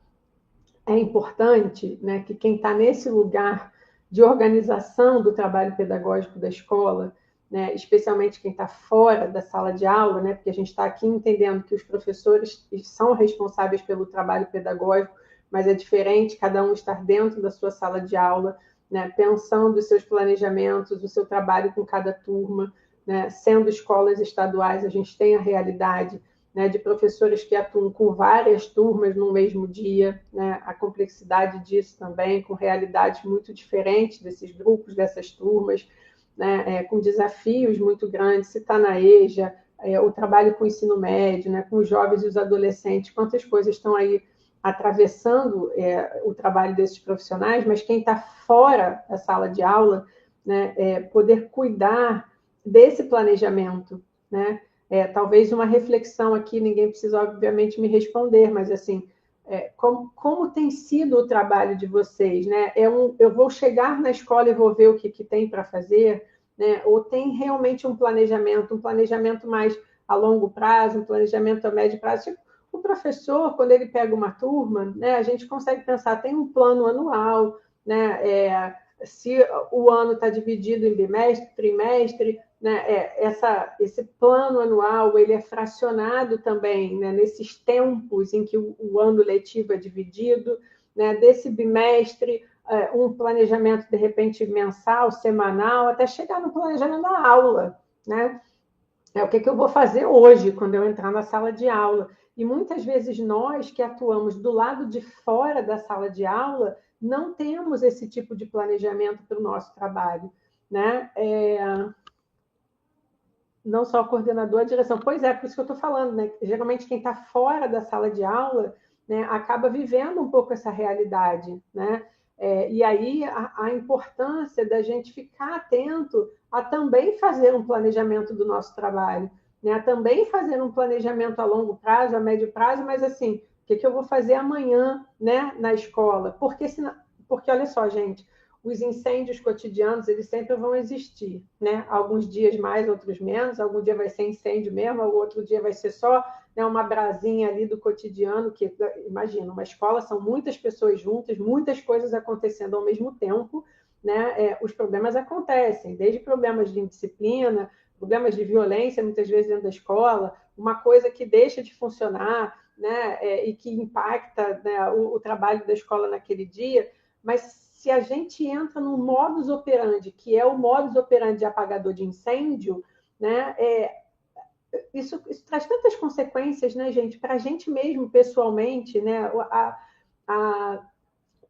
é importante, né, que quem está nesse lugar de organização do trabalho pedagógico da escola, né, especialmente quem está fora da sala de aula, né, porque a gente está aqui entendendo que os professores são responsáveis pelo trabalho pedagógico, mas é diferente cada um estar dentro da sua sala de aula, né, pensando os seus planejamentos, o seu trabalho com cada turma, né, sendo escolas estaduais, a gente tem a realidade, né, de professores que atuam com várias turmas no mesmo dia, né, a complexidade disso também, com realidades muito diferentes desses grupos, dessas turmas, né, com desafios muito grandes, se está na EJA, o trabalho com o ensino médio, né, com os jovens e os adolescentes, quantas coisas estão aí atravessando o trabalho desses profissionais, mas quem está fora da sala de aula, né, poder cuidar desse planejamento, né? Talvez uma reflexão aqui, ninguém precisa, obviamente, me responder, mas, assim, como tem sido o trabalho de vocês? Né? Eu vou chegar na escola e vou ver o que tem para fazer, né? Ou tem realmente um planejamento mais a longo prazo, um planejamento a médio prazo? Tipo, o professor, quando ele pega uma turma, né, a gente consegue pensar, tem um plano anual, né? Se o ano está dividido em bimestre, trimestre, né? Esse plano anual ele é fracionado também, né? Nesses tempos em que o ano letivo é dividido, né? Desse bimestre, um planejamento, de repente, mensal, semanal, até chegar no planejamento da aula, né? O que eu vou fazer hoje, quando eu entrar na sala de aula. E muitas vezes nós que atuamos do lado de fora da sala de aula, não temos esse tipo de planejamento para o nosso trabalho, né? Não só o coordenador, a direção. Pois é, por isso que eu estou falando, né? Geralmente quem está fora da sala de aula, né, acaba vivendo um pouco essa realidade, né? E aí a importância da gente ficar atento a também fazer um planejamento do nosso trabalho, né? A também fazer um planejamento a longo prazo, a médio prazo, mas assim, o que eu vou fazer amanhã, né, na escola? Porque olha só, gente, os incêndios cotidianos, eles sempre vão existir, né? Alguns dias mais, outros menos, algum dia vai ser incêndio mesmo, outro dia vai ser só, né, uma brasinha ali do cotidiano, que, imagina, uma escola são muitas pessoas juntas, muitas coisas acontecendo ao mesmo tempo, né? Os problemas acontecem, desde problemas de indisciplina, problemas de violência, muitas vezes dentro da escola, uma coisa que deixa de funcionar, né? E que impacta, né, o trabalho da escola naquele dia, mas se a gente entra no modus operandi, que é o modus operandi de apagador de incêndio, né, isso traz tantas consequências, né, gente, para a gente mesmo, pessoalmente, né, a,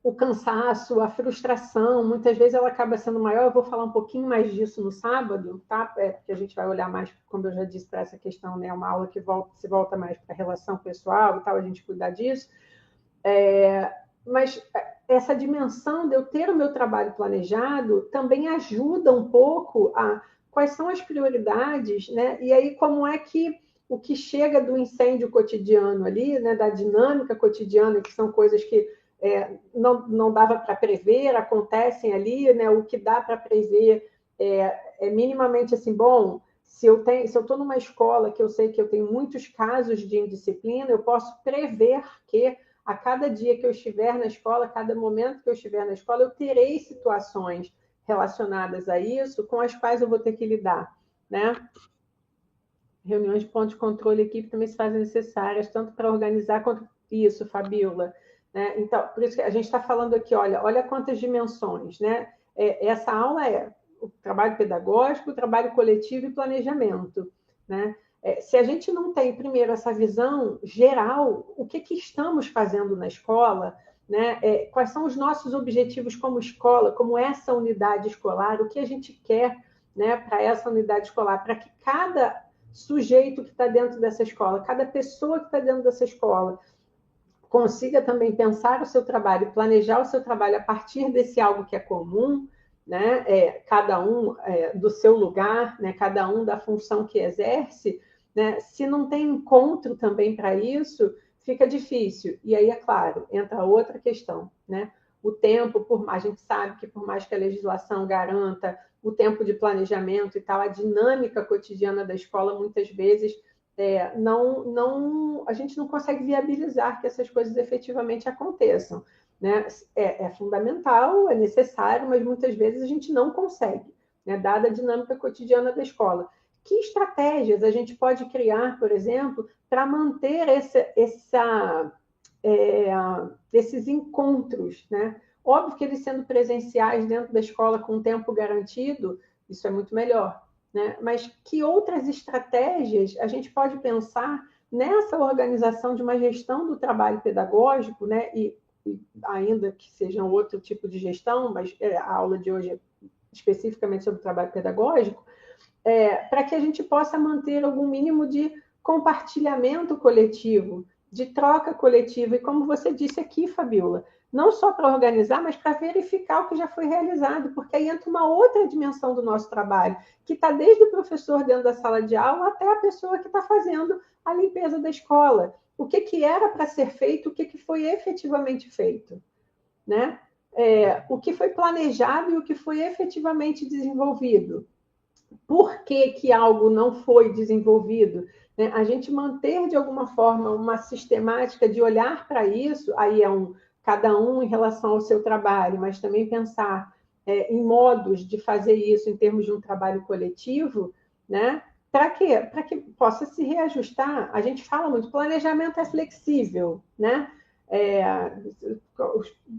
o cansaço, a frustração, muitas vezes ela acaba sendo maior. Eu vou falar um pouquinho mais disso no sábado, tá? Porque a gente vai olhar mais, como eu já disse, para essa questão, né, uma aula que se volta mais para a relação pessoal e tal, a gente cuidar disso. Mas essa dimensão de eu ter o meu trabalho planejado também ajuda um pouco a quais são as prioridades, né? E aí como é que o que chega do incêndio cotidiano ali, né, da dinâmica cotidiana, que são coisas que não dava para prever, acontecem ali, né? O que dá para prever é minimamente assim, bom, se eu estou numa escola que eu sei que eu tenho muitos casos de indisciplina, eu posso prever que a cada dia que eu estiver na escola, a cada momento que eu estiver na escola, eu terei situações relacionadas a isso com as quais eu vou ter que lidar, né? Reuniões de ponto de controle e equipe também se fazem necessárias, tanto para organizar quanto isso, Fabiola. Né? Então, por isso que a gente está falando aqui, olha quantas dimensões, né? Essa aula é o trabalho pedagógico, o trabalho coletivo e planejamento, né? Se a gente não tem, primeiro, essa visão geral, o que estamos fazendo na escola, né? Quais são os nossos objetivos como escola, como essa unidade escolar, o que a gente quer, né, para essa unidade escolar, para que cada sujeito que está dentro dessa escola, cada pessoa que está dentro dessa escola, consiga também pensar o seu trabalho, planejar o seu trabalho a partir desse algo que é comum, né? Cada um do seu lugar, né? Cada um da função que exerce, né? Se não tem encontro também para isso, fica difícil. E aí, é claro, entra outra questão, né? O tempo, a gente sabe que por mais que a legislação garanta o tempo de planejamento e tal, a dinâmica cotidiana da escola muitas vezes a gente não consegue viabilizar que essas coisas efetivamente aconteçam. Né? É fundamental, é necessário, mas muitas vezes a gente não consegue, né? Dada a dinâmica cotidiana da escola. Que estratégias a gente pode criar, por exemplo, para manter esses encontros, né? Óbvio que eles sendo presenciais dentro da escola com tempo garantido, isso é muito melhor, né? Mas que outras estratégias a gente pode pensar nessa organização de uma gestão do trabalho pedagógico, né? E ainda que seja outro tipo de gestão, mas a aula de hoje é especificamente sobre o trabalho pedagógico, para que a gente possa manter algum mínimo de compartilhamento coletivo, de troca coletiva, e como você disse aqui, Fabiola, não só para organizar, mas para verificar o que já foi realizado, porque aí entra uma outra dimensão do nosso trabalho, que está desde o professor dentro da sala de aula até a pessoa que está fazendo a limpeza da escola. O que era para ser feito, o que foi efetivamente feito, né? O que foi planejado e o que foi efetivamente desenvolvido. Por que algo não foi desenvolvido? A gente manter, de alguma forma, uma sistemática de olhar para isso, aí cada um em relação ao seu trabalho, mas também pensar em modos de fazer isso em termos de um trabalho coletivo, né? Para quê? Para que possa se reajustar. A gente fala muito, planejamento é flexível, né? É,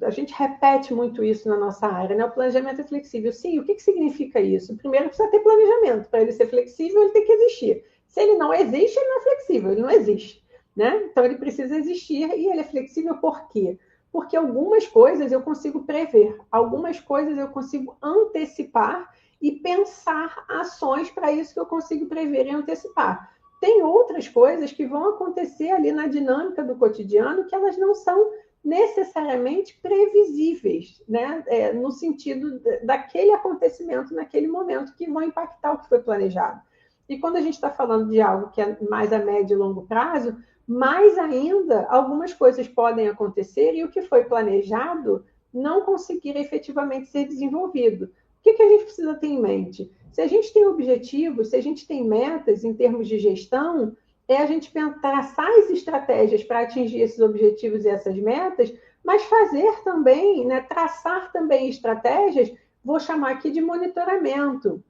a gente repete muito isso na nossa área, né? O planejamento é flexível. Sim, o que significa isso? Primeiro, precisa ter planejamento. Para ele ser flexível, ele tem que existir. Se ele não existe, ele não é flexível, ele não existe. Né? Então, ele precisa existir e ele é flexível por quê? Porque algumas coisas eu consigo prever, algumas coisas eu consigo antecipar e pensar ações para isso que eu consigo prever e antecipar. Tem outras coisas que vão acontecer ali na dinâmica do cotidiano que elas não são necessariamente previsíveis, né? No sentido daquele acontecimento naquele momento que vão impactar o que foi planejado. E quando a gente está falando de algo que é mais a médio e longo prazo, mais ainda algumas coisas podem acontecer e o que foi planejado não conseguir efetivamente ser desenvolvido. O que a gente precisa ter em mente? Se a gente tem objetivos, se a gente tem metas em termos de gestão, é a gente traçar as estratégias para atingir esses objetivos e essas metas, mas fazer também, né, traçar também estratégias, vou chamar aqui de monitoramento,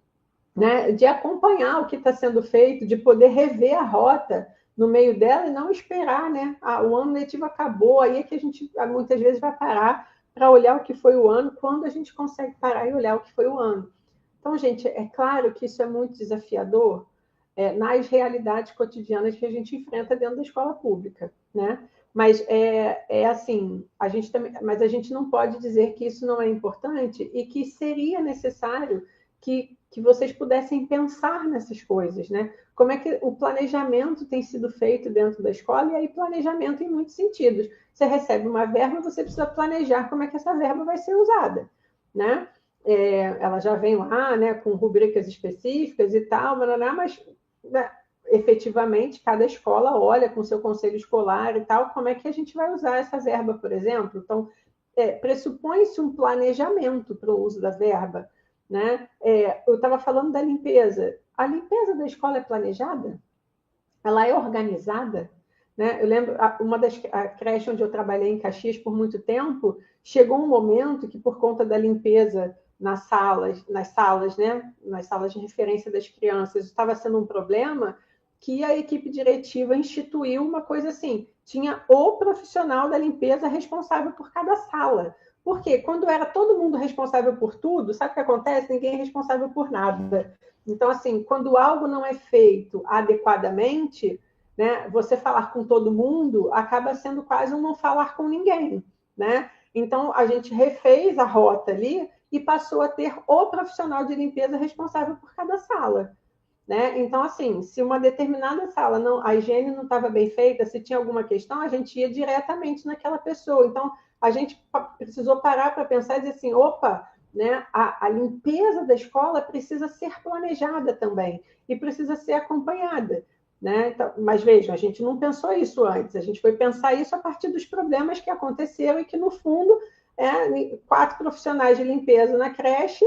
né, de acompanhar o que está sendo feito, de poder rever a rota no meio dela e não esperar, né? O ano letivo acabou, aí é que a gente muitas vezes vai parar para olhar o que foi o ano, quando a gente consegue parar e olhar o que foi o ano. Então, gente, é claro que isso é muito desafiador nas realidades cotidianas que a gente enfrenta dentro da escola pública, né? Mas assim, mas a gente não pode dizer que isso não é importante e que seria necessário que vocês pudessem pensar nessas coisas, né? Como é que o planejamento tem sido feito dentro da escola, e aí planejamento em muitos sentidos. Você recebe uma verba, você precisa planejar como é que essa verba vai ser usada, né? Ela já vem lá, né, com rubricas específicas e tal, mas né, efetivamente cada escola olha com seu conselho escolar e tal, como é que a gente vai usar essa verba, por exemplo. Então, pressupõe-se um planejamento para o uso da verba, né? Eu estava falando da limpeza. A limpeza da escola é planejada? Ela é organizada? Né? Eu lembro, a creche onde eu trabalhei em Caxias por muito tempo, chegou um momento que, por conta da limpeza nas salas, né? Nas salas de referência das crianças, estava sendo um problema que a equipe diretiva instituiu uma coisa assim, tinha o profissional da limpeza responsável por cada sala. Porque quando era todo mundo responsável por tudo, sabe o que acontece? Ninguém é responsável por nada. Então, assim, quando algo não é feito adequadamente, né, você falar com todo mundo acaba sendo quase um não falar com ninguém, né? Então, a gente refez a rota ali e passou a ter o profissional de limpeza responsável por cada sala. Né? Então, assim, se uma determinada sala, a higiene não estava bem feita, se tinha alguma questão, a gente ia diretamente naquela pessoa. Então, a gente precisou parar para pensar e dizer assim, opa, né, a limpeza da escola precisa ser planejada também e precisa ser acompanhada. Né? Então, mas vejam, a gente não pensou isso antes, a gente foi pensar isso a partir dos problemas que aconteceram e que, no fundo, 4 profissionais de limpeza na creche,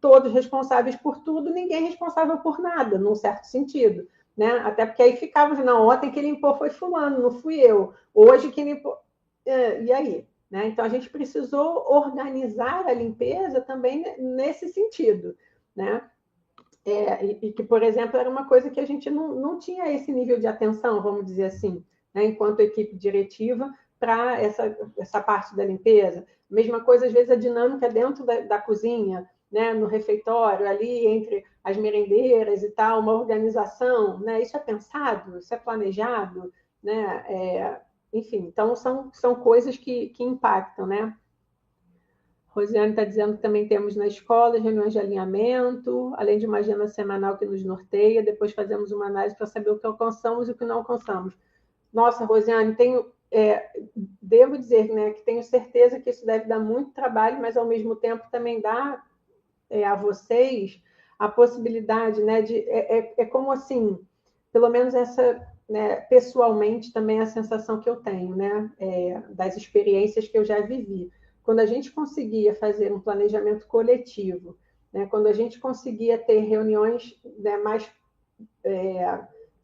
todos responsáveis por tudo, ninguém responsável por nada, num certo sentido. Né? Até porque aí ficava, não, ontem quem limpou foi fulano, não fui eu. Hoje quem limpou... E aí? Né? Então, a gente precisou organizar a limpeza também nesse sentido. Né? E que, por exemplo, era uma coisa que a gente não tinha esse nível de atenção, vamos dizer assim, né? Enquanto equipe diretiva, para essa parte da limpeza. Mesma coisa, às vezes, a dinâmica dentro da cozinha, né? No refeitório, ali entre as merendeiras e tal, uma organização, né? Isso é pensado, isso é planejado, né? Enfim, então são coisas que impactam, né? Rosiane está dizendo que também temos na escola reuniões de alinhamento, além de uma agenda semanal que nos norteia, depois fazemos uma análise para saber o que alcançamos e o que não alcançamos. Nossa, Rosiane, devo dizer, né, que tenho certeza que isso deve dar muito trabalho, mas ao mesmo tempo também dá a vocês a possibilidade, né, como assim, pelo menos essa, né, pessoalmente também a sensação que eu tenho, né, das experiências que eu já vivi. Quando a gente conseguia fazer um planejamento coletivo, né, quando a gente conseguia ter reuniões, né, mais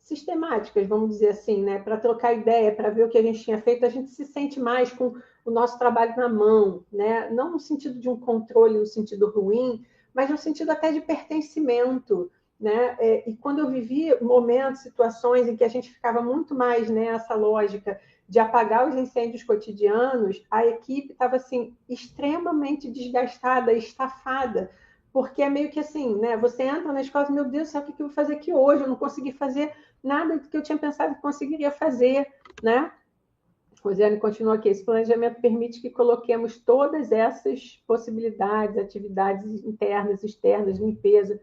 sistemáticas, vamos dizer assim, né? Para trocar ideia, para ver o que a gente tinha feito, a gente se sente mais com o nosso trabalho na mão, né? Não no sentido de um controle, no sentido ruim, mas no sentido até de pertencimento, né? E quando eu vivi momentos, situações em que a gente ficava muito mais nessa lógica de apagar os incêndios cotidianos, a equipe estava assim extremamente desgastada, estafada, porque é meio que assim, né? Você entra na escola, meu Deus, sabe o que eu vou fazer aqui hoje? Eu não consegui fazer nada do que eu tinha pensado que conseguiria fazer, né? Rosiane continua aqui. Esse planejamento permite que coloquemos todas essas possibilidades, atividades internas, externas, limpeza.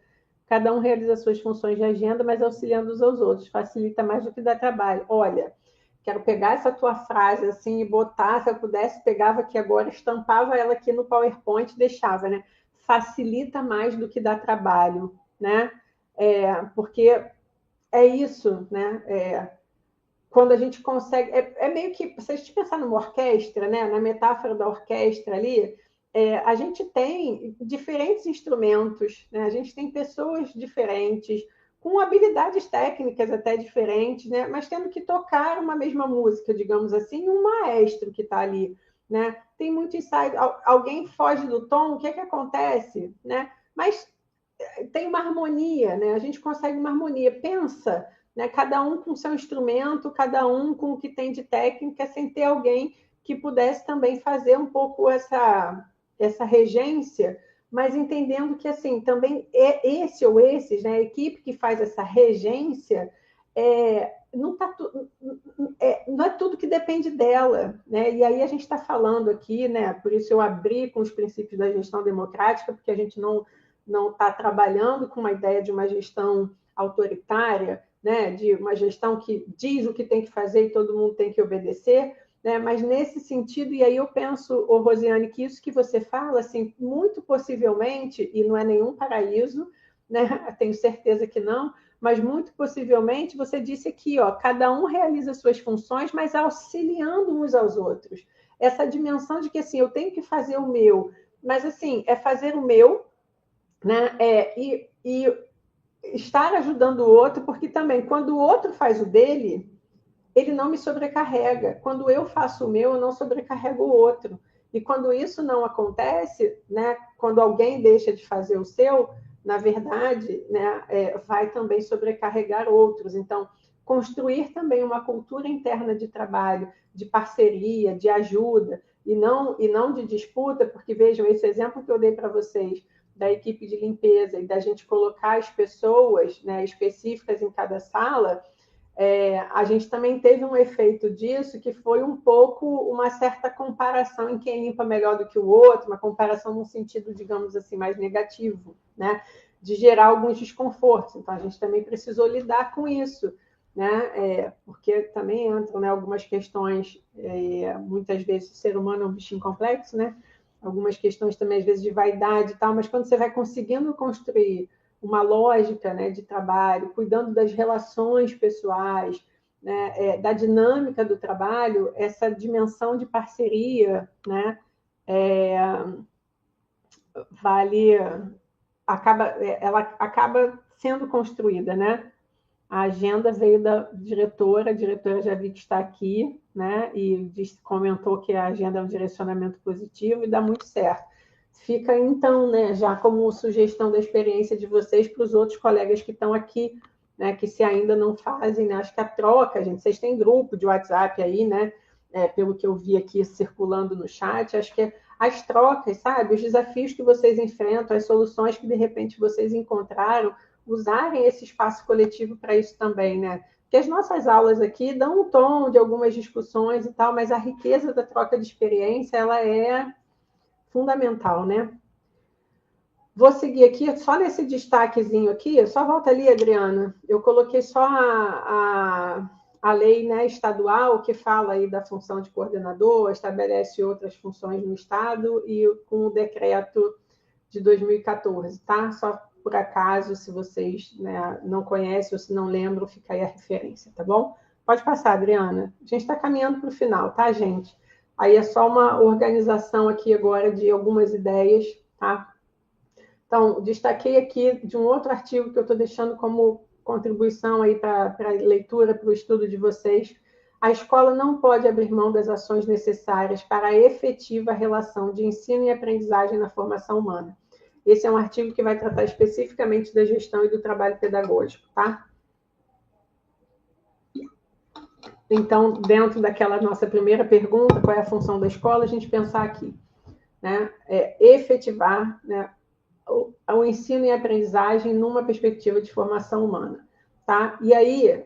Cada um realiza suas funções de agenda, mas auxiliando uns aos outros. Facilita mais do que dá trabalho. Olha, quero pegar essa tua frase assim e botar, se eu pudesse, pegava aqui agora, estampava ela aqui no PowerPoint e deixava, né? Facilita mais do que dá trabalho, né? Porque é isso, né? Quando a gente consegue. Meio que. Se a gente pensar numa orquestra, né, na metáfora da orquestra ali, a gente tem diferentes instrumentos, né, a gente tem pessoas diferentes, com habilidades técnicas até diferentes, né, mas tendo que tocar uma mesma música, digamos assim, um maestro que está ali. Né? Tem muito ensaio. Alguém foge do tom, o que acontece? Né? Mas tem uma harmonia, né? A gente consegue uma harmonia. Pensa, né? Cada um com seu instrumento, cada um com o que tem de técnica, sem ter alguém que pudesse também fazer um pouco essa regência, mas entendendo que assim também é esse ou esses, né? A equipe que faz essa regência não, não é tudo que depende dela, né? E aí a gente está falando aqui, né? Por isso eu abri com os princípios da gestão democrática, porque a gente não está trabalhando com uma ideia de uma gestão autoritária, né, de uma gestão que diz o que tem que fazer e todo mundo tem que obedecer, né, mas nesse sentido, e aí eu penso, Rosiane, que isso que você fala, assim, muito possivelmente, e não é nenhum paraíso, né, tenho certeza que não, mas muito possivelmente você disse aqui, ó, cada um realiza suas funções, mas auxiliando uns aos outros. Essa dimensão de que assim, eu tenho que fazer o meu, mas assim, é fazer o meu, né? E estar ajudando o outro, porque também quando o outro faz o dele, ele não me sobrecarrega. Quando eu faço o meu, eu não sobrecarrego o outro. E quando isso não acontece, né? Quando alguém deixa de fazer o seu, na verdade, né? Vai também sobrecarregar outros. Então, construir também uma cultura interna de trabalho, de parceria, de ajuda, e não de disputa, porque vejam esse exemplo que eu dei para vocês da equipe de limpeza e da gente colocar as pessoas, né, específicas em cada sala, a gente também teve um efeito disso, que foi um pouco uma certa comparação em quem limpa melhor do que o outro, uma comparação num sentido, digamos assim, mais negativo, né? De gerar alguns desconfortos. Então, a gente também precisou lidar com isso, né? Porque também entram, né, algumas questões, muitas vezes o ser humano é um bichinho complexo, né? Algumas questões também, às vezes, de vaidade e tal, mas quando você vai conseguindo construir uma lógica, né, de trabalho, cuidando das relações pessoais, né, da dinâmica do trabalho, essa dimensão de parceria, né, vale, ela acaba sendo construída, né? A agenda veio da diretora, a diretora já vi que está aqui, né? E comentou que a agenda é um direcionamento positivo e dá muito certo. Fica então, né, já como sugestão da experiência de vocês para os outros colegas que estão aqui, né, que se ainda não fazem, né, acho que a troca, gente, vocês têm grupo de WhatsApp aí, né, pelo que eu vi aqui circulando no chat, acho que as trocas, sabe, os desafios que vocês enfrentam, as soluções que de repente vocês encontraram, usarem esse espaço coletivo para isso também, né? Porque as nossas aulas aqui dão um tom de algumas discussões e tal, mas a riqueza da troca de experiência, ela é fundamental, né? Vou seguir aqui, só nesse destaquezinho aqui, só volta ali, Adriana, eu coloquei só a lei, né, estadual que fala aí da função de coordenador, estabelece outras funções no Estado e com o decreto de 2014, tá? Só por acaso, se vocês, né, não conhecem ou se não lembram, fica aí a referência, tá bom? Pode passar, Adriana. A gente está caminhando para o final, tá, gente? Aí é só uma organização aqui agora de algumas ideias, tá? Então, destaquei aqui de um outro artigo que eu estou deixando como contribuição aí para a leitura, para o estudo de vocês. A escola não pode abrir mão das ações necessárias para a efetiva relação de ensino e aprendizagem na formação humana. Esse é um artigo que vai tratar especificamente da gestão e do trabalho pedagógico, tá? Então, dentro daquela nossa primeira pergunta, qual é a função da escola, a gente pensar aqui, né? Efetivar, né, o ensino e a aprendizagem numa perspectiva de formação humana, tá? E aí,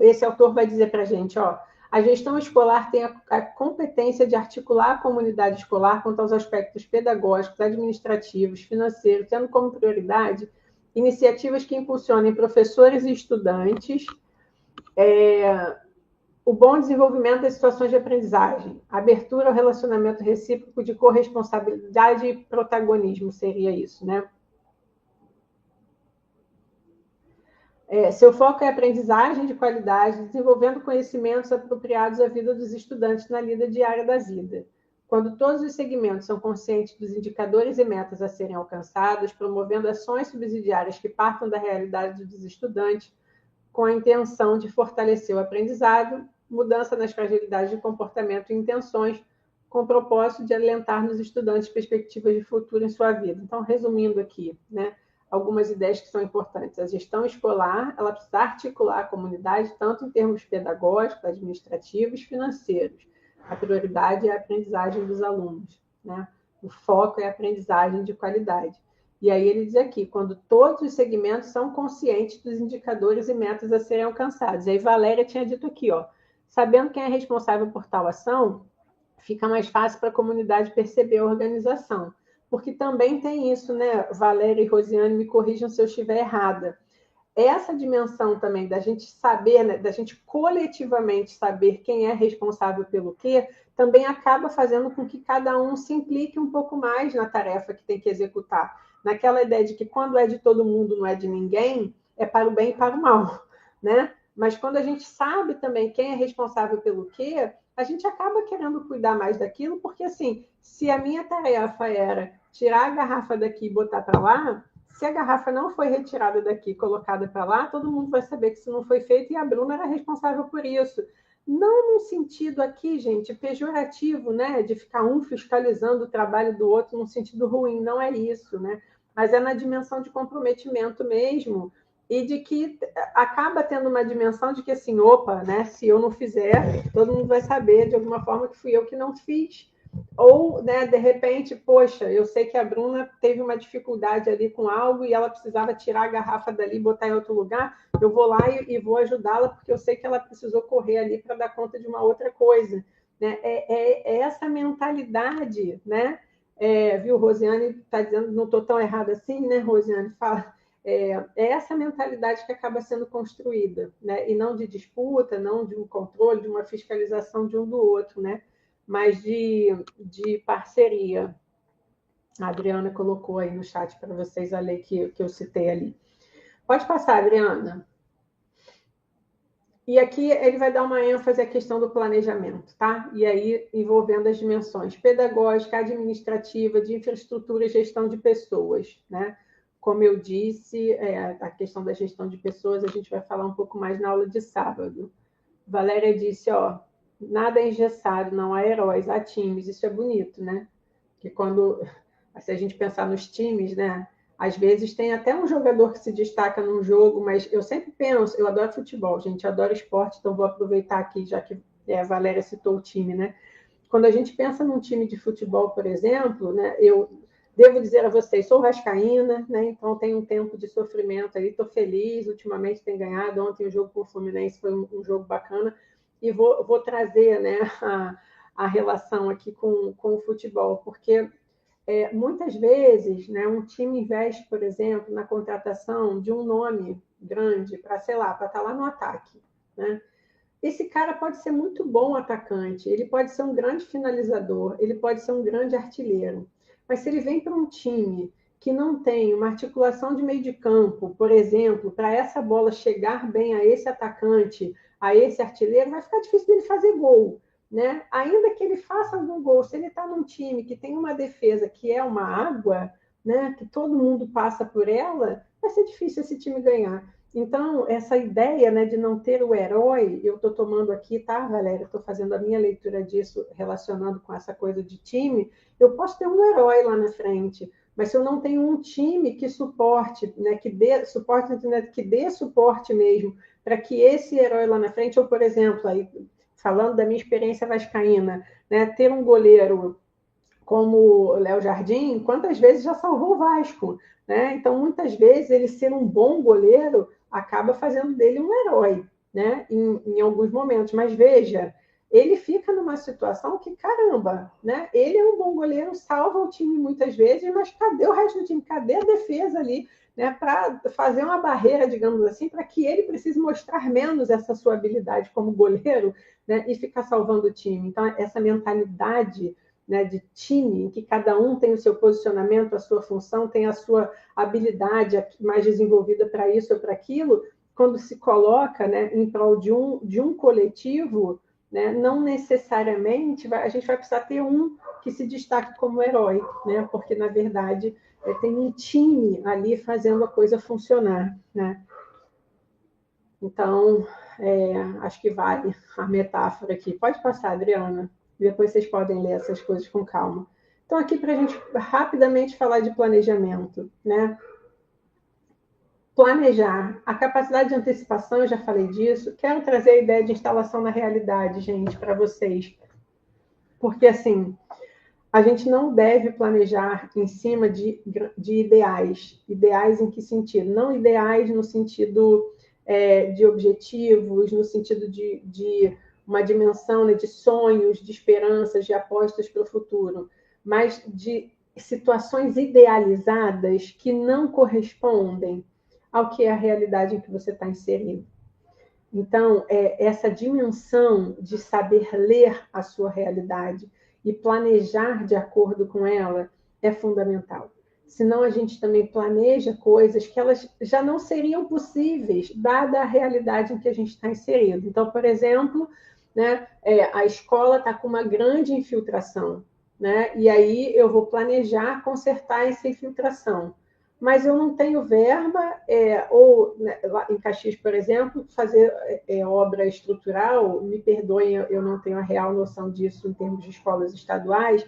esse autor vai dizer para a gente, ó, a gestão escolar tem a competência de articular a comunidade escolar quanto aos aspectos pedagógicos, administrativos, financeiros, tendo como prioridade iniciativas que impulsionem professores e estudantes, o bom desenvolvimento das situações de aprendizagem, abertura ao relacionamento recíproco de corresponsabilidade e protagonismo, seria isso, né? Seu foco é a aprendizagem de qualidade, desenvolvendo conhecimentos apropriados à vida dos estudantes na lida diária da vida. Quando todos os segmentos são conscientes dos indicadores e metas a serem alcançados, promovendo ações subsidiárias que partam da realidade dos estudantes, com a intenção de fortalecer o aprendizado, mudança nas fragilidades de comportamento e intenções, com o propósito de alentar nos estudantes perspectivas de futuro em sua vida. Então, resumindo aqui, né, algumas ideias que são importantes. A gestão escolar, ela precisa articular a comunidade, tanto em termos pedagógicos, administrativos, financeiros. A prioridade é a aprendizagem dos alunos, né? O foco é a aprendizagem de qualidade. E aí ele diz aqui, quando todos os segmentos são conscientes dos indicadores e metas a serem alcançados. E aí Valéria tinha dito aqui, ó, sabendo quem é responsável por tal ação, fica mais fácil para a comunidade perceber a organização. Porque também tem isso, né? Valéria e Rosiane, me corrijam se eu estiver errada. Essa dimensão também da gente saber, né, da gente coletivamente saber quem é responsável pelo quê, também acaba fazendo com que cada um se implique um pouco mais na tarefa que tem que executar. Naquela ideia de que quando é de todo mundo, não é de ninguém, é para o bem e para o mal, né? Mas quando a gente sabe também quem é responsável pelo quê, a gente acaba querendo cuidar mais daquilo, porque assim, se a minha tarefa era tirar a garrafa daqui e botar para lá, se a garrafa não foi retirada daqui e colocada para lá, todo mundo vai saber que isso não foi feito e a Bruna era responsável por isso. Não no sentido aqui, gente, pejorativo, né, de ficar um fiscalizando o trabalho do outro num sentido ruim, não é isso, né? Mas é na dimensão de comprometimento mesmo e de que acaba tendo uma dimensão de que assim, opa, né, se eu não fizer, todo mundo vai saber de alguma forma que fui eu que não fiz. Ou, né, de repente, poxa, eu sei que a Bruna teve uma dificuldade ali com algo e ela precisava tirar a garrafa dali e botar em outro lugar, eu vou lá e vou ajudá-la porque eu sei que ela precisou correr ali para dar conta de uma outra coisa. Né? É essa mentalidade, né? Viu, Rosiane está dizendo, não estou tão errada assim, né, Rosiane? Fala. É essa mentalidade que acaba sendo construída, né? E não de disputa, não de um controle, de uma fiscalização de um do outro, né? Mas de parceria. A Adriana colocou aí no chat para vocês a lei que eu citei ali. Pode passar, Adriana. E aqui ele vai dar uma ênfase à questão do planejamento, tá? E aí envolvendo as dimensões pedagógica, administrativa, de infraestrutura e gestão de pessoas, né? Como eu disse, a questão da gestão de pessoas a gente vai falar um pouco mais na aula de sábado. Valéria disse, ó, nada é engessado, não há heróis, há times. Isso é bonito, né? Que quando, se a gente pensar nos times, né? Às vezes tem até um jogador que se destaca num jogo, mas eu sempre penso, eu adoro futebol, gente, eu adoro esporte, então vou aproveitar aqui, já que a Valéria citou o time, né? Quando a gente pensa num time de futebol, por exemplo, né? Eu devo dizer a vocês, sou vascaína, né? Então tem um tempo de sofrimento aí, estou feliz, ultimamente tem ganhado, ontem o jogo com o Fluminense foi um jogo bacana, e vou trazer, né, a relação aqui com o futebol, porque muitas vezes, né, um time investe, por exemplo, na contratação de um nome grande para, sei lá, para estar lá no ataque, né? Esse cara pode ser muito bom atacante, ele pode ser um grande finalizador, ele pode ser um grande artilheiro. Mas se ele vem para um time que não tem uma articulação de meio de campo, por exemplo, para essa bola chegar bem a esse atacante, a esse artilheiro, vai ficar difícil dele fazer gol. Né? Ainda que ele faça algum gol, se ele está num time que tem uma defesa que é uma água, né, que todo mundo passa por ela, vai ser difícil esse time ganhar. Então, essa ideia, né, de não ter o herói, eu estou tomando aqui, tá, Valéria? Estou fazendo a minha leitura disso, relacionando com essa coisa de time. Eu posso ter um herói lá na frente, mas se eu não tenho um time que suporte, né, que dê suporte, né, que dê suporte mesmo, para que esse herói lá na frente, ou, por exemplo, aí, falando da minha experiência vascaína, né, ter um goleiro como o Léo Jardim, quantas vezes já salvou o Vasco, né? Então, muitas vezes, ele ser um bom goleiro acaba fazendo dele um herói, né? Em alguns momentos. Mas veja, ele fica numa situação que, caramba, né? Ele é um bom goleiro, salva o time muitas vezes, mas cadê o resto do time? Cadê a defesa ali? Né, para fazer uma barreira, digamos assim, para que ele precise mostrar menos essa sua habilidade como goleiro, né, e ficar salvando o time. Então, essa mentalidade, né, de time, em que cada um tem o seu posicionamento, a sua função, tem a sua habilidade mais desenvolvida para isso ou para aquilo, quando se coloca, né, em prol de um coletivo, né, não necessariamente a gente vai precisar ter um que se destaque como herói, né, porque, na verdade, tem um time ali fazendo a coisa funcionar, né? Então, acho que vale a metáfora aqui. Pode passar, Adriana. Depois vocês podem ler essas coisas com calma. Então, aqui para a gente rapidamente falar de planejamento, né? Planejar. A capacidade de antecipação, eu já falei disso. Quero trazer a ideia de instalação na realidade, gente, para vocês. Porque, assim, a gente não deve planejar em cima de ideais. Ideais em que sentido? Não ideais no sentido de objetivos, no sentido de uma dimensão, né, de sonhos, de esperanças, de apostas para o futuro, mas de situações idealizadas que não correspondem ao que é a realidade em que você está inserido. Então, essa dimensão de saber ler a sua realidade e planejar de acordo com ela é fundamental. Senão, a gente também planeja coisas que elas já não seriam possíveis, dada a realidade em que a gente está inserido. Então, por exemplo, né, a escola está com uma grande infiltração, né, e aí eu vou planejar consertar essa infiltração, mas eu não tenho verba, ou né, lá em Caxias, por exemplo, fazer obra estrutural, me perdoem, eu não tenho a real noção disso em termos de escolas estaduais,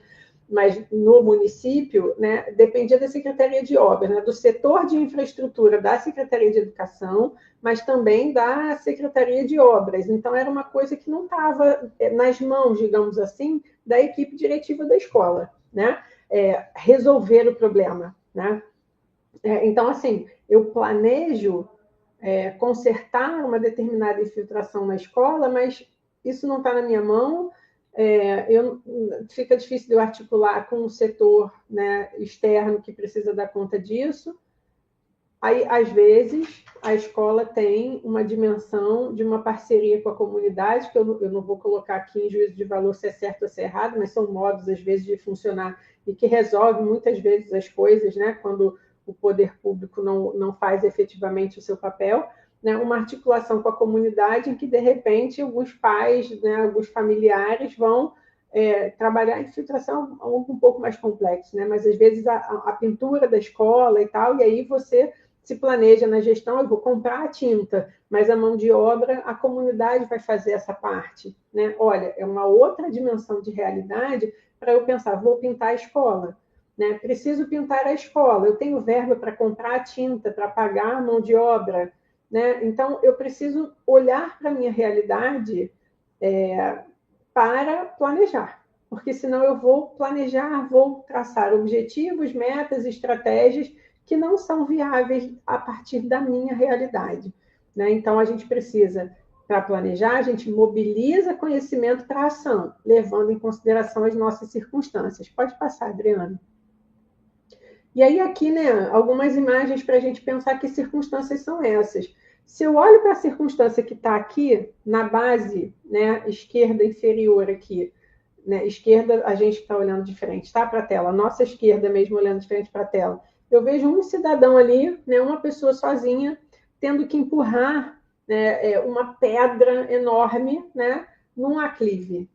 mas no município, né, dependia da Secretaria de Obras, né, do setor de infraestrutura da Secretaria de Educação, mas também da Secretaria de Obras. Então, era uma coisa que não estava nas mãos, digamos assim, da equipe diretiva da escola, né, resolver o problema, né? Então, assim, eu planejo consertar uma determinada infiltração na escola, mas isso não está na minha mão, fica difícil de eu articular com o setor, né, externo que precisa dar conta disso. Aí, às vezes, a escola tem uma dimensão de uma parceria com a comunidade, que eu não vou colocar aqui em juízo de valor se é certo ou se é errado, mas são modos, às vezes, de funcionar e que resolve muitas vezes as coisas, né, quando o poder público não faz efetivamente o seu papel, né, uma articulação com a comunidade em que, de repente, alguns pais, né, alguns familiares vão trabalhar a infiltração um pouco mais complexo, né, mas às vezes a pintura da escola e tal, e aí você se planeja na gestão, eu vou comprar a tinta, mas a mão de obra, a comunidade vai fazer essa parte, né? Olha, é uma outra dimensão de realidade para eu pensar, vou pintar a escola, né? Preciso pintar a escola, eu tenho verba para comprar a tinta, para pagar a mão de obra, né? Então, eu preciso olhar para a minha realidade para planejar, porque senão eu vou planejar, vou traçar objetivos, metas, estratégias que não são viáveis a partir da minha realidade, né? Então, a gente precisa, para planejar, a gente mobiliza conhecimento para a ação, levando em consideração as nossas circunstâncias. Pode passar, Adriana. E aí, aqui, né, algumas imagens para a gente pensar que circunstâncias são essas. Se eu olho para a circunstância que está aqui, na base, né, esquerda inferior aqui, né, esquerda a gente está olhando de frente, tá, para a tela, nossa esquerda mesmo olhando de frente para a tela, eu vejo um cidadão ali, né, uma pessoa sozinha, tendo que empurrar, né, uma pedra enorme, né, num aclive.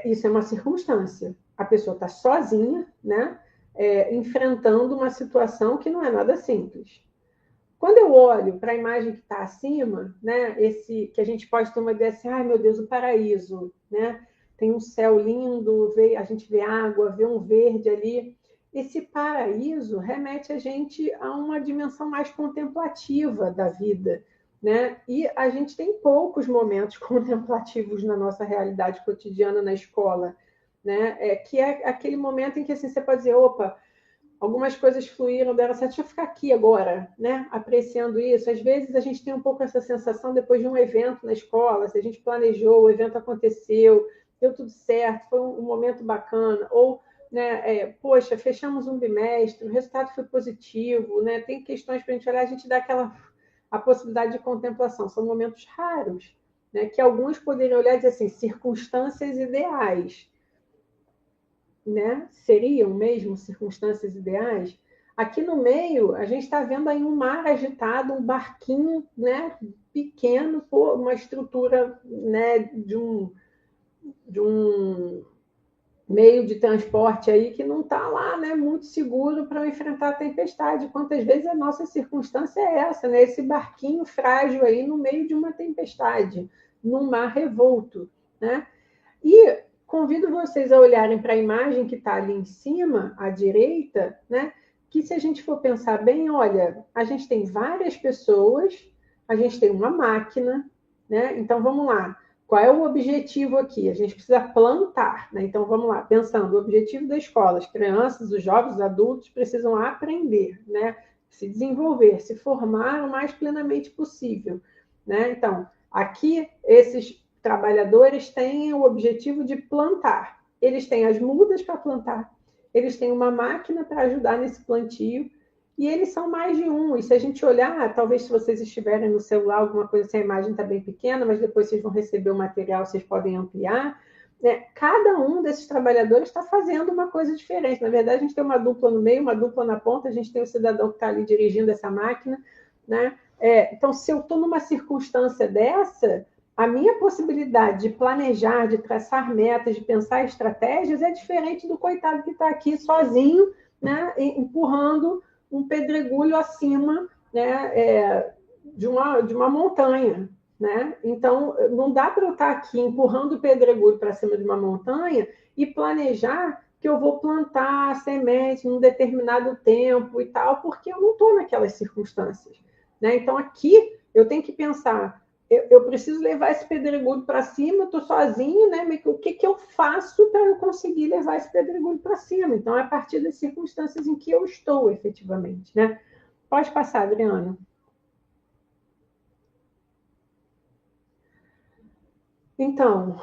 Isso é uma circunstância. A pessoa está sozinha, né, enfrentando uma situação que não é nada simples. Quando eu olho para a imagem que está acima, né, esse que a gente pode ter uma ideia assim, ai meu Deus, o paraíso, né? Tem um céu lindo, a gente vê água, vê um verde ali. Esse paraíso remete a gente a uma dimensão mais contemplativa da vida, né? E a gente tem poucos momentos contemplativos na nossa realidade cotidiana na escola, né? Que é aquele momento em que assim, você pode dizer, opa, algumas coisas fluíram, deram certo, deixa eu ficar aqui agora, né? Apreciando isso. Às vezes a gente tem um pouco essa sensação depois de um evento na escola, se a gente planejou, o evento aconteceu, deu tudo certo, foi um momento bacana, ou, né, poxa, fechamos um bimestre, o resultado foi positivo, né? Tem questões para a gente olhar, a gente dá a possibilidade de contemplação. São momentos raros, né? Que alguns poderiam olhar e dizer assim, circunstâncias ideais, né? Seriam mesmo circunstâncias ideais? Aqui no meio, a gente está vendo aí um mar agitado, um barquinho, né, pequeno, por uma estrutura, né, de um meio de transporte aí que não está lá, né, muito seguro para enfrentar a tempestade. Quantas vezes a nossa circunstância é essa, né? Esse barquinho frágil aí no meio de uma tempestade, num mar revolto, né? E convido vocês a olharem para a imagem que está ali em cima, à direita, né? Que se a gente for pensar bem, olha, a gente tem várias pessoas, a gente tem uma máquina, né? Então vamos lá. Qual é o objetivo aqui? A gente precisa plantar, né? Então vamos lá, pensando, o objetivo da escola, as crianças, os jovens, os adultos precisam aprender, né? Se desenvolver, se formar o mais plenamente possível, né? Então, aqui esses trabalhadores têm o objetivo de plantar. Eles têm as mudas para plantar, eles têm uma máquina para ajudar nesse plantio, e eles são mais de um. E se a gente olhar, talvez se vocês estiverem no celular, alguma coisa assim, a imagem está bem pequena, mas depois vocês vão receber o material, vocês podem ampliar. Né? Cada um desses trabalhadores está fazendo uma coisa diferente. Na verdade, a gente tem uma dupla no meio, uma dupla na ponta, a gente tem o cidadão que está ali dirigindo essa máquina. Né? Então, se eu estou numa circunstância dessa, a minha possibilidade de planejar, de traçar metas, de pensar estratégias é diferente do coitado que está aqui sozinho, né, empurrando um pedregulho acima, né, de uma montanha. Né? Então, não dá para eu estar aqui empurrando o pedregulho para cima de uma montanha e planejar que eu vou plantar a semente num determinado tempo e tal, porque eu não estou naquelas circunstâncias. Né? Então, aqui eu tenho que pensar, eu preciso levar esse pedregulho para cima, eu estou sozinho, né? Mas o que eu faço para eu conseguir levar esse pedregulho para cima? Então, é a partir das circunstâncias em que eu estou, efetivamente, né? Pode passar, Adriana. Então,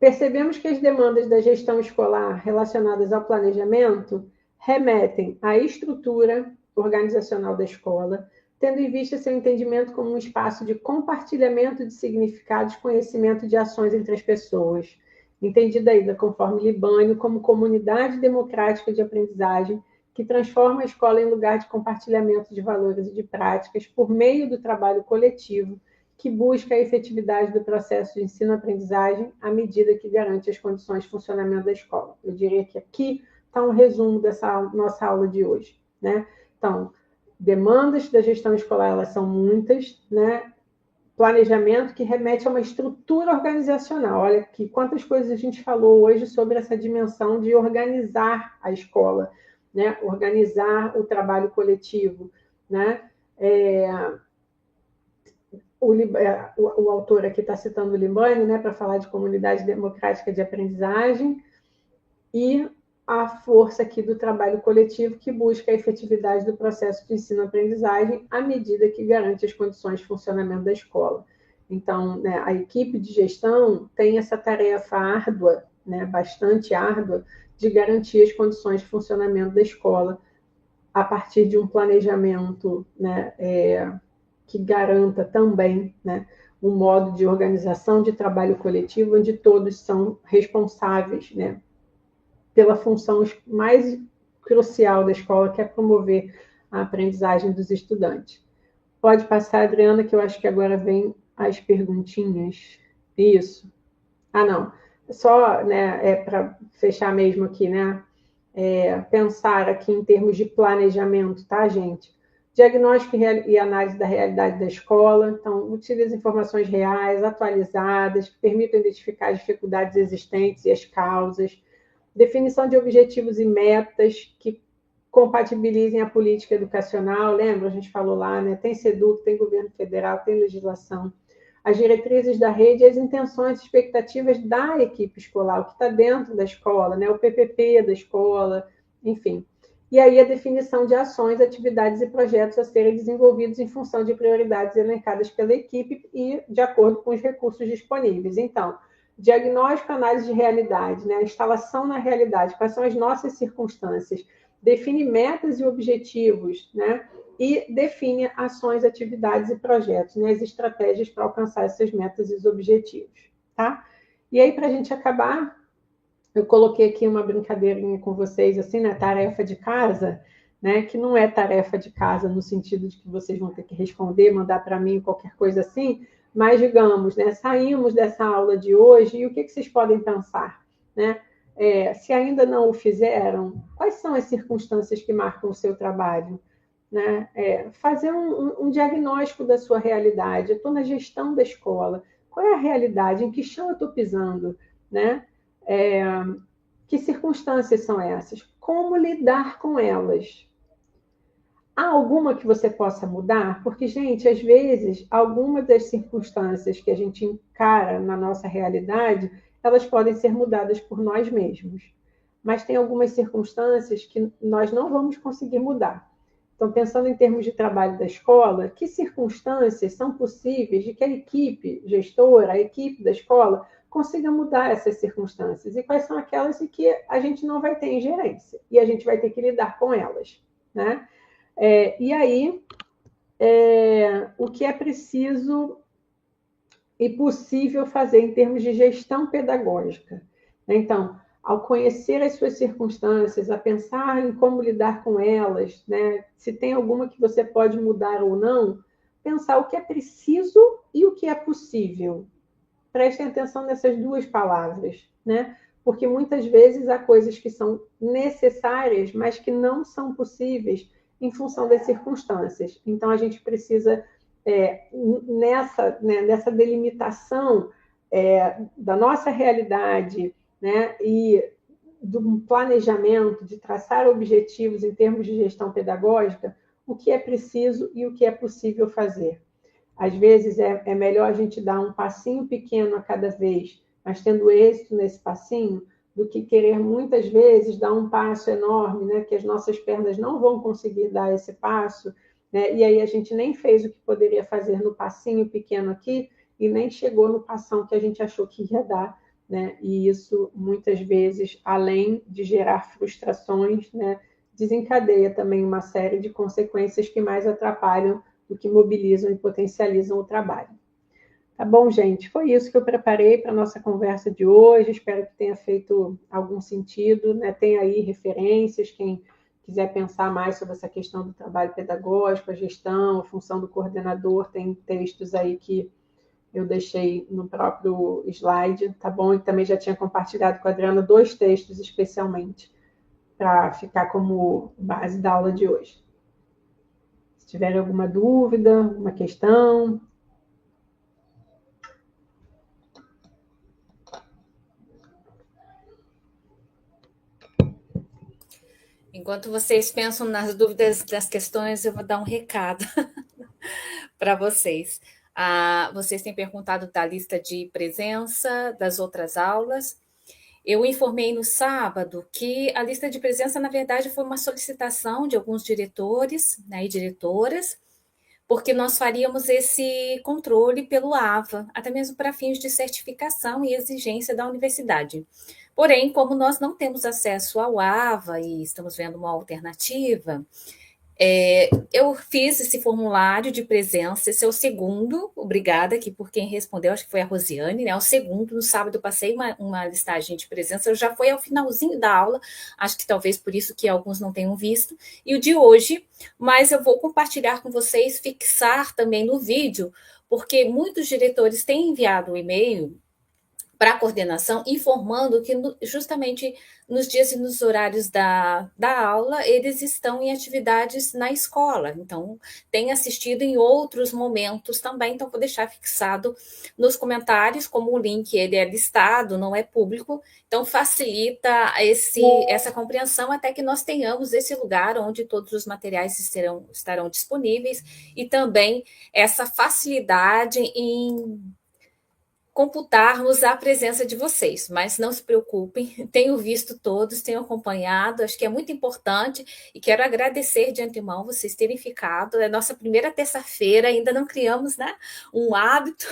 percebemos que as demandas da gestão escolar relacionadas ao planejamento remetem à estrutura organizacional da escola, tendo em vista seu entendimento como um espaço de compartilhamento de significados, conhecimento de ações entre as pessoas, entendida ainda conforme Libânio como comunidade democrática de aprendizagem que transforma a escola em lugar de compartilhamento de valores e de práticas por meio do trabalho coletivo, que busca a efetividade do processo de ensino-aprendizagem à medida que garante as condições de funcionamento da escola. Eu diria que aqui está um resumo dessa nossa aula de hoje. Né? Então, demandas da gestão escolar, elas são muitas, né? Planejamento que remete a uma estrutura organizacional. Olha que quantas coisas a gente falou hoje sobre essa dimensão de organizar a escola, né? Organizar o trabalho coletivo, né? O autor aqui está citando o Libânio, né, para falar de comunidade democrática de aprendizagem, e a força aqui do trabalho coletivo que busca a efetividade do processo de ensino-aprendizagem à medida que garante as condições de funcionamento da escola. Então, né, a equipe de gestão tem essa tarefa árdua, né, bastante árdua, de garantir as condições de funcionamento da escola a partir de um planejamento, né, que garanta também, né, um modo de organização de trabalho coletivo onde todos são responsáveis, né, pela função mais crucial da escola, que é promover a aprendizagem dos estudantes. Pode passar, Adriana, que eu acho que agora vem as perguntinhas. Isso. Ah, não. Só, né, para fechar mesmo aqui, né? Pensar aqui em termos de planejamento, tá, gente? diagnóstico e análise da realidade da escola. Então, utiliza informações reais, atualizadas, que permitam identificar as dificuldades existentes e as causas. Definição de objetivos e metas que compatibilizem a política educacional. Lembra, a gente falou lá, né? Tem SEDUC, tem governo federal, tem legislação. As diretrizes da rede e as intenções e expectativas da equipe escolar, o que está dentro da escola, né? O PPP da escola, enfim. E aí a definição de ações, atividades e projetos a serem desenvolvidos em função de prioridades elencadas pela equipe e de acordo com os recursos disponíveis. Então, diagnóstico, análise de realidade, né? A instalação na realidade, quais são as nossas circunstâncias, define metas e objetivos, né? E define ações, atividades e projetos, né? As estratégias para alcançar essas metas e os objetivos, tá? E aí, para a gente acabar, eu coloquei aqui uma brincadeirinha com vocês, assim, né? Tarefa de casa, né? Que não é tarefa de casa no sentido de que vocês vão ter que responder, mandar para mim, qualquer coisa assim, mas, digamos, né? Saímos dessa aula de hoje e o que vocês podem pensar, né? Se ainda não o fizeram, quais são as circunstâncias que marcam o seu trabalho? Né? Fazer um diagnóstico da sua realidade. Eu estou na gestão da escola. Qual é a realidade? Em que chão eu estou pisando? Né? Que circunstâncias são essas? Como lidar com elas? Há alguma que você possa mudar? Porque, gente, às vezes, algumas das circunstâncias que a gente encara na nossa realidade, elas podem ser mudadas por nós mesmos. Mas tem algumas circunstâncias que nós não vamos conseguir mudar. Então, pensando em termos de trabalho da escola, que circunstâncias são possíveis de que a equipe gestora, a equipe da escola, consiga mudar essas circunstâncias? E quais são aquelas em que a gente não vai ter ingerência e a gente vai ter que lidar com elas, né? E aí, o que é preciso e possível fazer em termos de gestão pedagógica. Então, ao conhecer as suas circunstâncias, a pensar em como lidar com elas, né? Se tem alguma que você pode mudar ou não, pensar o que é preciso e o que é possível. Prestem atenção nessas duas palavras, né? Porque muitas vezes há coisas que são necessárias, mas que não são possíveis em função das circunstâncias. Então, a gente precisa, nessa delimitação da nossa realidade, né, e do planejamento, de traçar objetivos em termos de gestão pedagógica, o que é preciso e o que é possível fazer. Às vezes é melhor a gente dar um passinho pequeno a cada vez, mas tendo êxito nesse passinho, do que querer muitas vezes dar um passo enorme, né, que as nossas pernas não vão conseguir dar esse passo, né, e aí a gente nem fez o que poderia fazer no passinho pequeno aqui e nem chegou no passão que a gente achou que ia dar, né, e isso muitas vezes, além de gerar frustrações, né, desencadeia também uma série de consequências que mais atrapalham do que mobilizam e potencializam o trabalho. Tá bom, gente? Foi isso que eu preparei para a nossa conversa de hoje. Espero que tenha feito algum sentido, né? Tem aí referências, quem quiser pensar mais sobre essa questão do trabalho pedagógico, a gestão, a função do coordenador, tem textos aí que eu deixei no próprio slide, tá bom? E também já tinha compartilhado com a Adriana 2 textos especialmente para ficar como base da aula de hoje. Se tiver alguma dúvida, uma questão. Enquanto vocês pensam nas dúvidas das questões, eu vou dar um recado para vocês. Vocês têm perguntado da lista de presença das outras aulas. Eu informei no sábado que a lista de presença, na verdade, foi uma solicitação de alguns diretores, né, e diretoras, porque nós faríamos esse controle pelo AVA, até mesmo para fins de certificação e exigência da universidade. Porém, como nós não temos acesso ao AVA e estamos vendo uma alternativa, eu fiz esse formulário de presença, esse é o segundo, obrigada aqui por quem respondeu, acho que foi a Rosiane, né? O segundo, no sábado eu passei uma listagem de presença, eu já foi ao finalzinho da aula, acho que talvez por isso que alguns não tenham visto, e o de hoje, mas eu vou compartilhar com vocês, fixar também no vídeo, porque muitos diretores têm enviado um e-mail para a coordenação, informando que justamente nos dias e nos horários da aula, eles estão em atividades na escola. Então, tem assistido em outros momentos também, então vou deixar fixado nos comentários, como o link ele é listado, não é público, então facilita essa compreensão até que nós tenhamos esse lugar onde todos os materiais estarão disponíveis e também essa facilidade em computarmos a presença de vocês, mas não se preocupem, tenho visto todos, tenho acompanhado, acho que é muito importante e quero agradecer de antemão vocês terem ficado. É nossa primeira terça-feira, ainda não criamos, né, um hábito,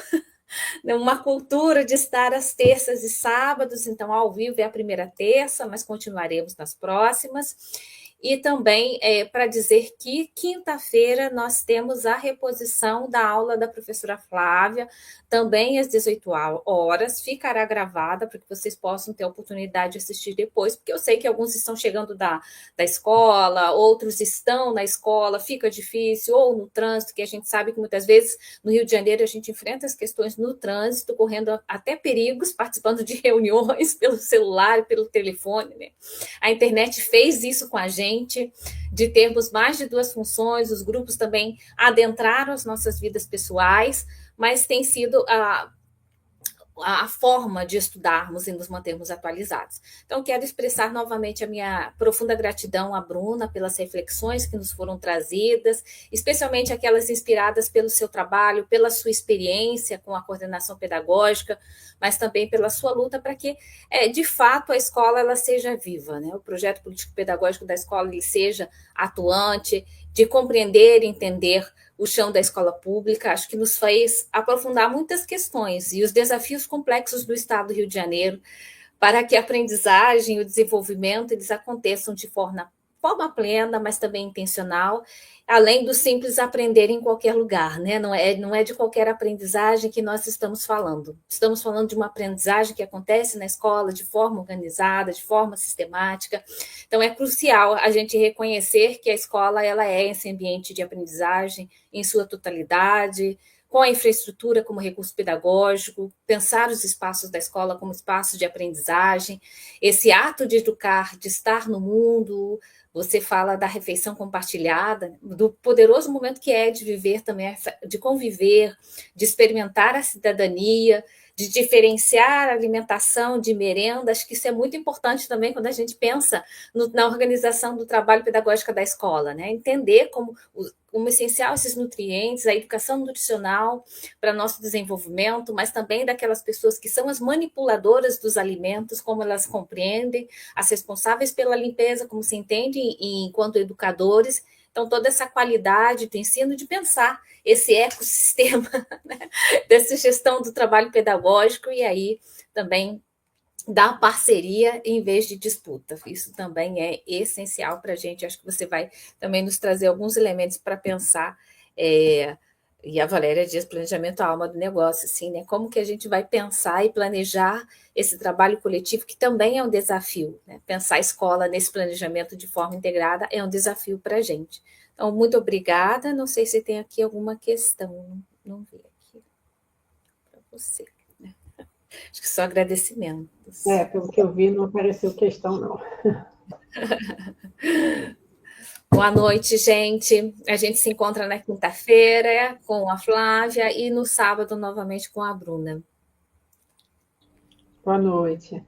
uma cultura de estar às terças e sábados, então ao vivo é a primeira terça, mas continuaremos nas próximas. E também para dizer que quinta-feira nós temos a reposição da aula da professora Flávia, também às 18 horas, ficará gravada para que vocês possam ter a oportunidade de assistir depois, porque eu sei que alguns estão chegando da escola, outros estão na escola, fica difícil, ou no trânsito, que a gente sabe que muitas vezes no Rio de Janeiro a gente enfrenta as questões no trânsito, correndo até perigos, participando de reuniões pelo celular, pelo telefone, né? A internet fez isso com a gente, de termos mais de duas funções, os grupos também adentraram as nossas vidas pessoais, mas tem sido a forma de estudarmos e nos mantermos atualizados. Então, quero expressar novamente a minha profunda gratidão à Bruna pelas reflexões que nos foram trazidas, especialmente aquelas inspiradas pelo seu trabalho, pela sua experiência com a coordenação pedagógica, mas também pela sua luta para que, de fato, a escola ela seja viva, né? O projeto político-pedagógico da escola ele seja atuante, de compreender e entender o chão da escola pública, acho que nos fez aprofundar muitas questões e os desafios complexos do Estado do Rio de Janeiro para que a aprendizagem e o desenvolvimento eles aconteçam de forma plena, mas também intencional, além do simples aprender em qualquer lugar, né? Não é de qualquer aprendizagem que nós estamos falando. Estamos falando de uma aprendizagem que acontece na escola de forma organizada, de forma sistemática. Então, é crucial a gente reconhecer que a escola ela é esse ambiente de aprendizagem em sua totalidade, com a infraestrutura como recurso pedagógico, pensar os espaços da escola como espaços de aprendizagem, esse ato de educar, de estar no mundo. Você fala da refeição compartilhada, do poderoso momento que é de viver também, de conviver, de experimentar a cidadania, de diferenciar a alimentação de merenda. Acho que isso é muito importante também quando a gente pensa na organização do trabalho pedagógico da escola, né? Entender como essencial esses nutrientes, a educação nutricional para nosso desenvolvimento, mas também daquelas pessoas que são as manipuladoras dos alimentos, como elas compreendem, as responsáveis pela limpeza, como se entende enquanto educadores. Então, toda essa qualidade do ensino, de pensar esse ecossistema, né, dessa gestão do trabalho pedagógico, e aí também da parceria em vez de disputa. Isso também é essencial para a gente. Acho que você vai também nos trazer alguns elementos para pensar. E a Valéria diz planejamento a alma do negócio, assim, né? Como que a gente vai pensar e planejar esse trabalho coletivo, que também é um desafio, né? Pensar a escola nesse planejamento de forma integrada é um desafio para a gente. Então, muito obrigada. Não sei se tem aqui alguma questão. Não vi aqui para você. Acho que só agradecimentos. Pelo que eu vi, não apareceu questão, não. Boa noite, gente. A gente se encontra na quinta-feira com a Flávia e no sábado novamente com a Bruna. Boa noite.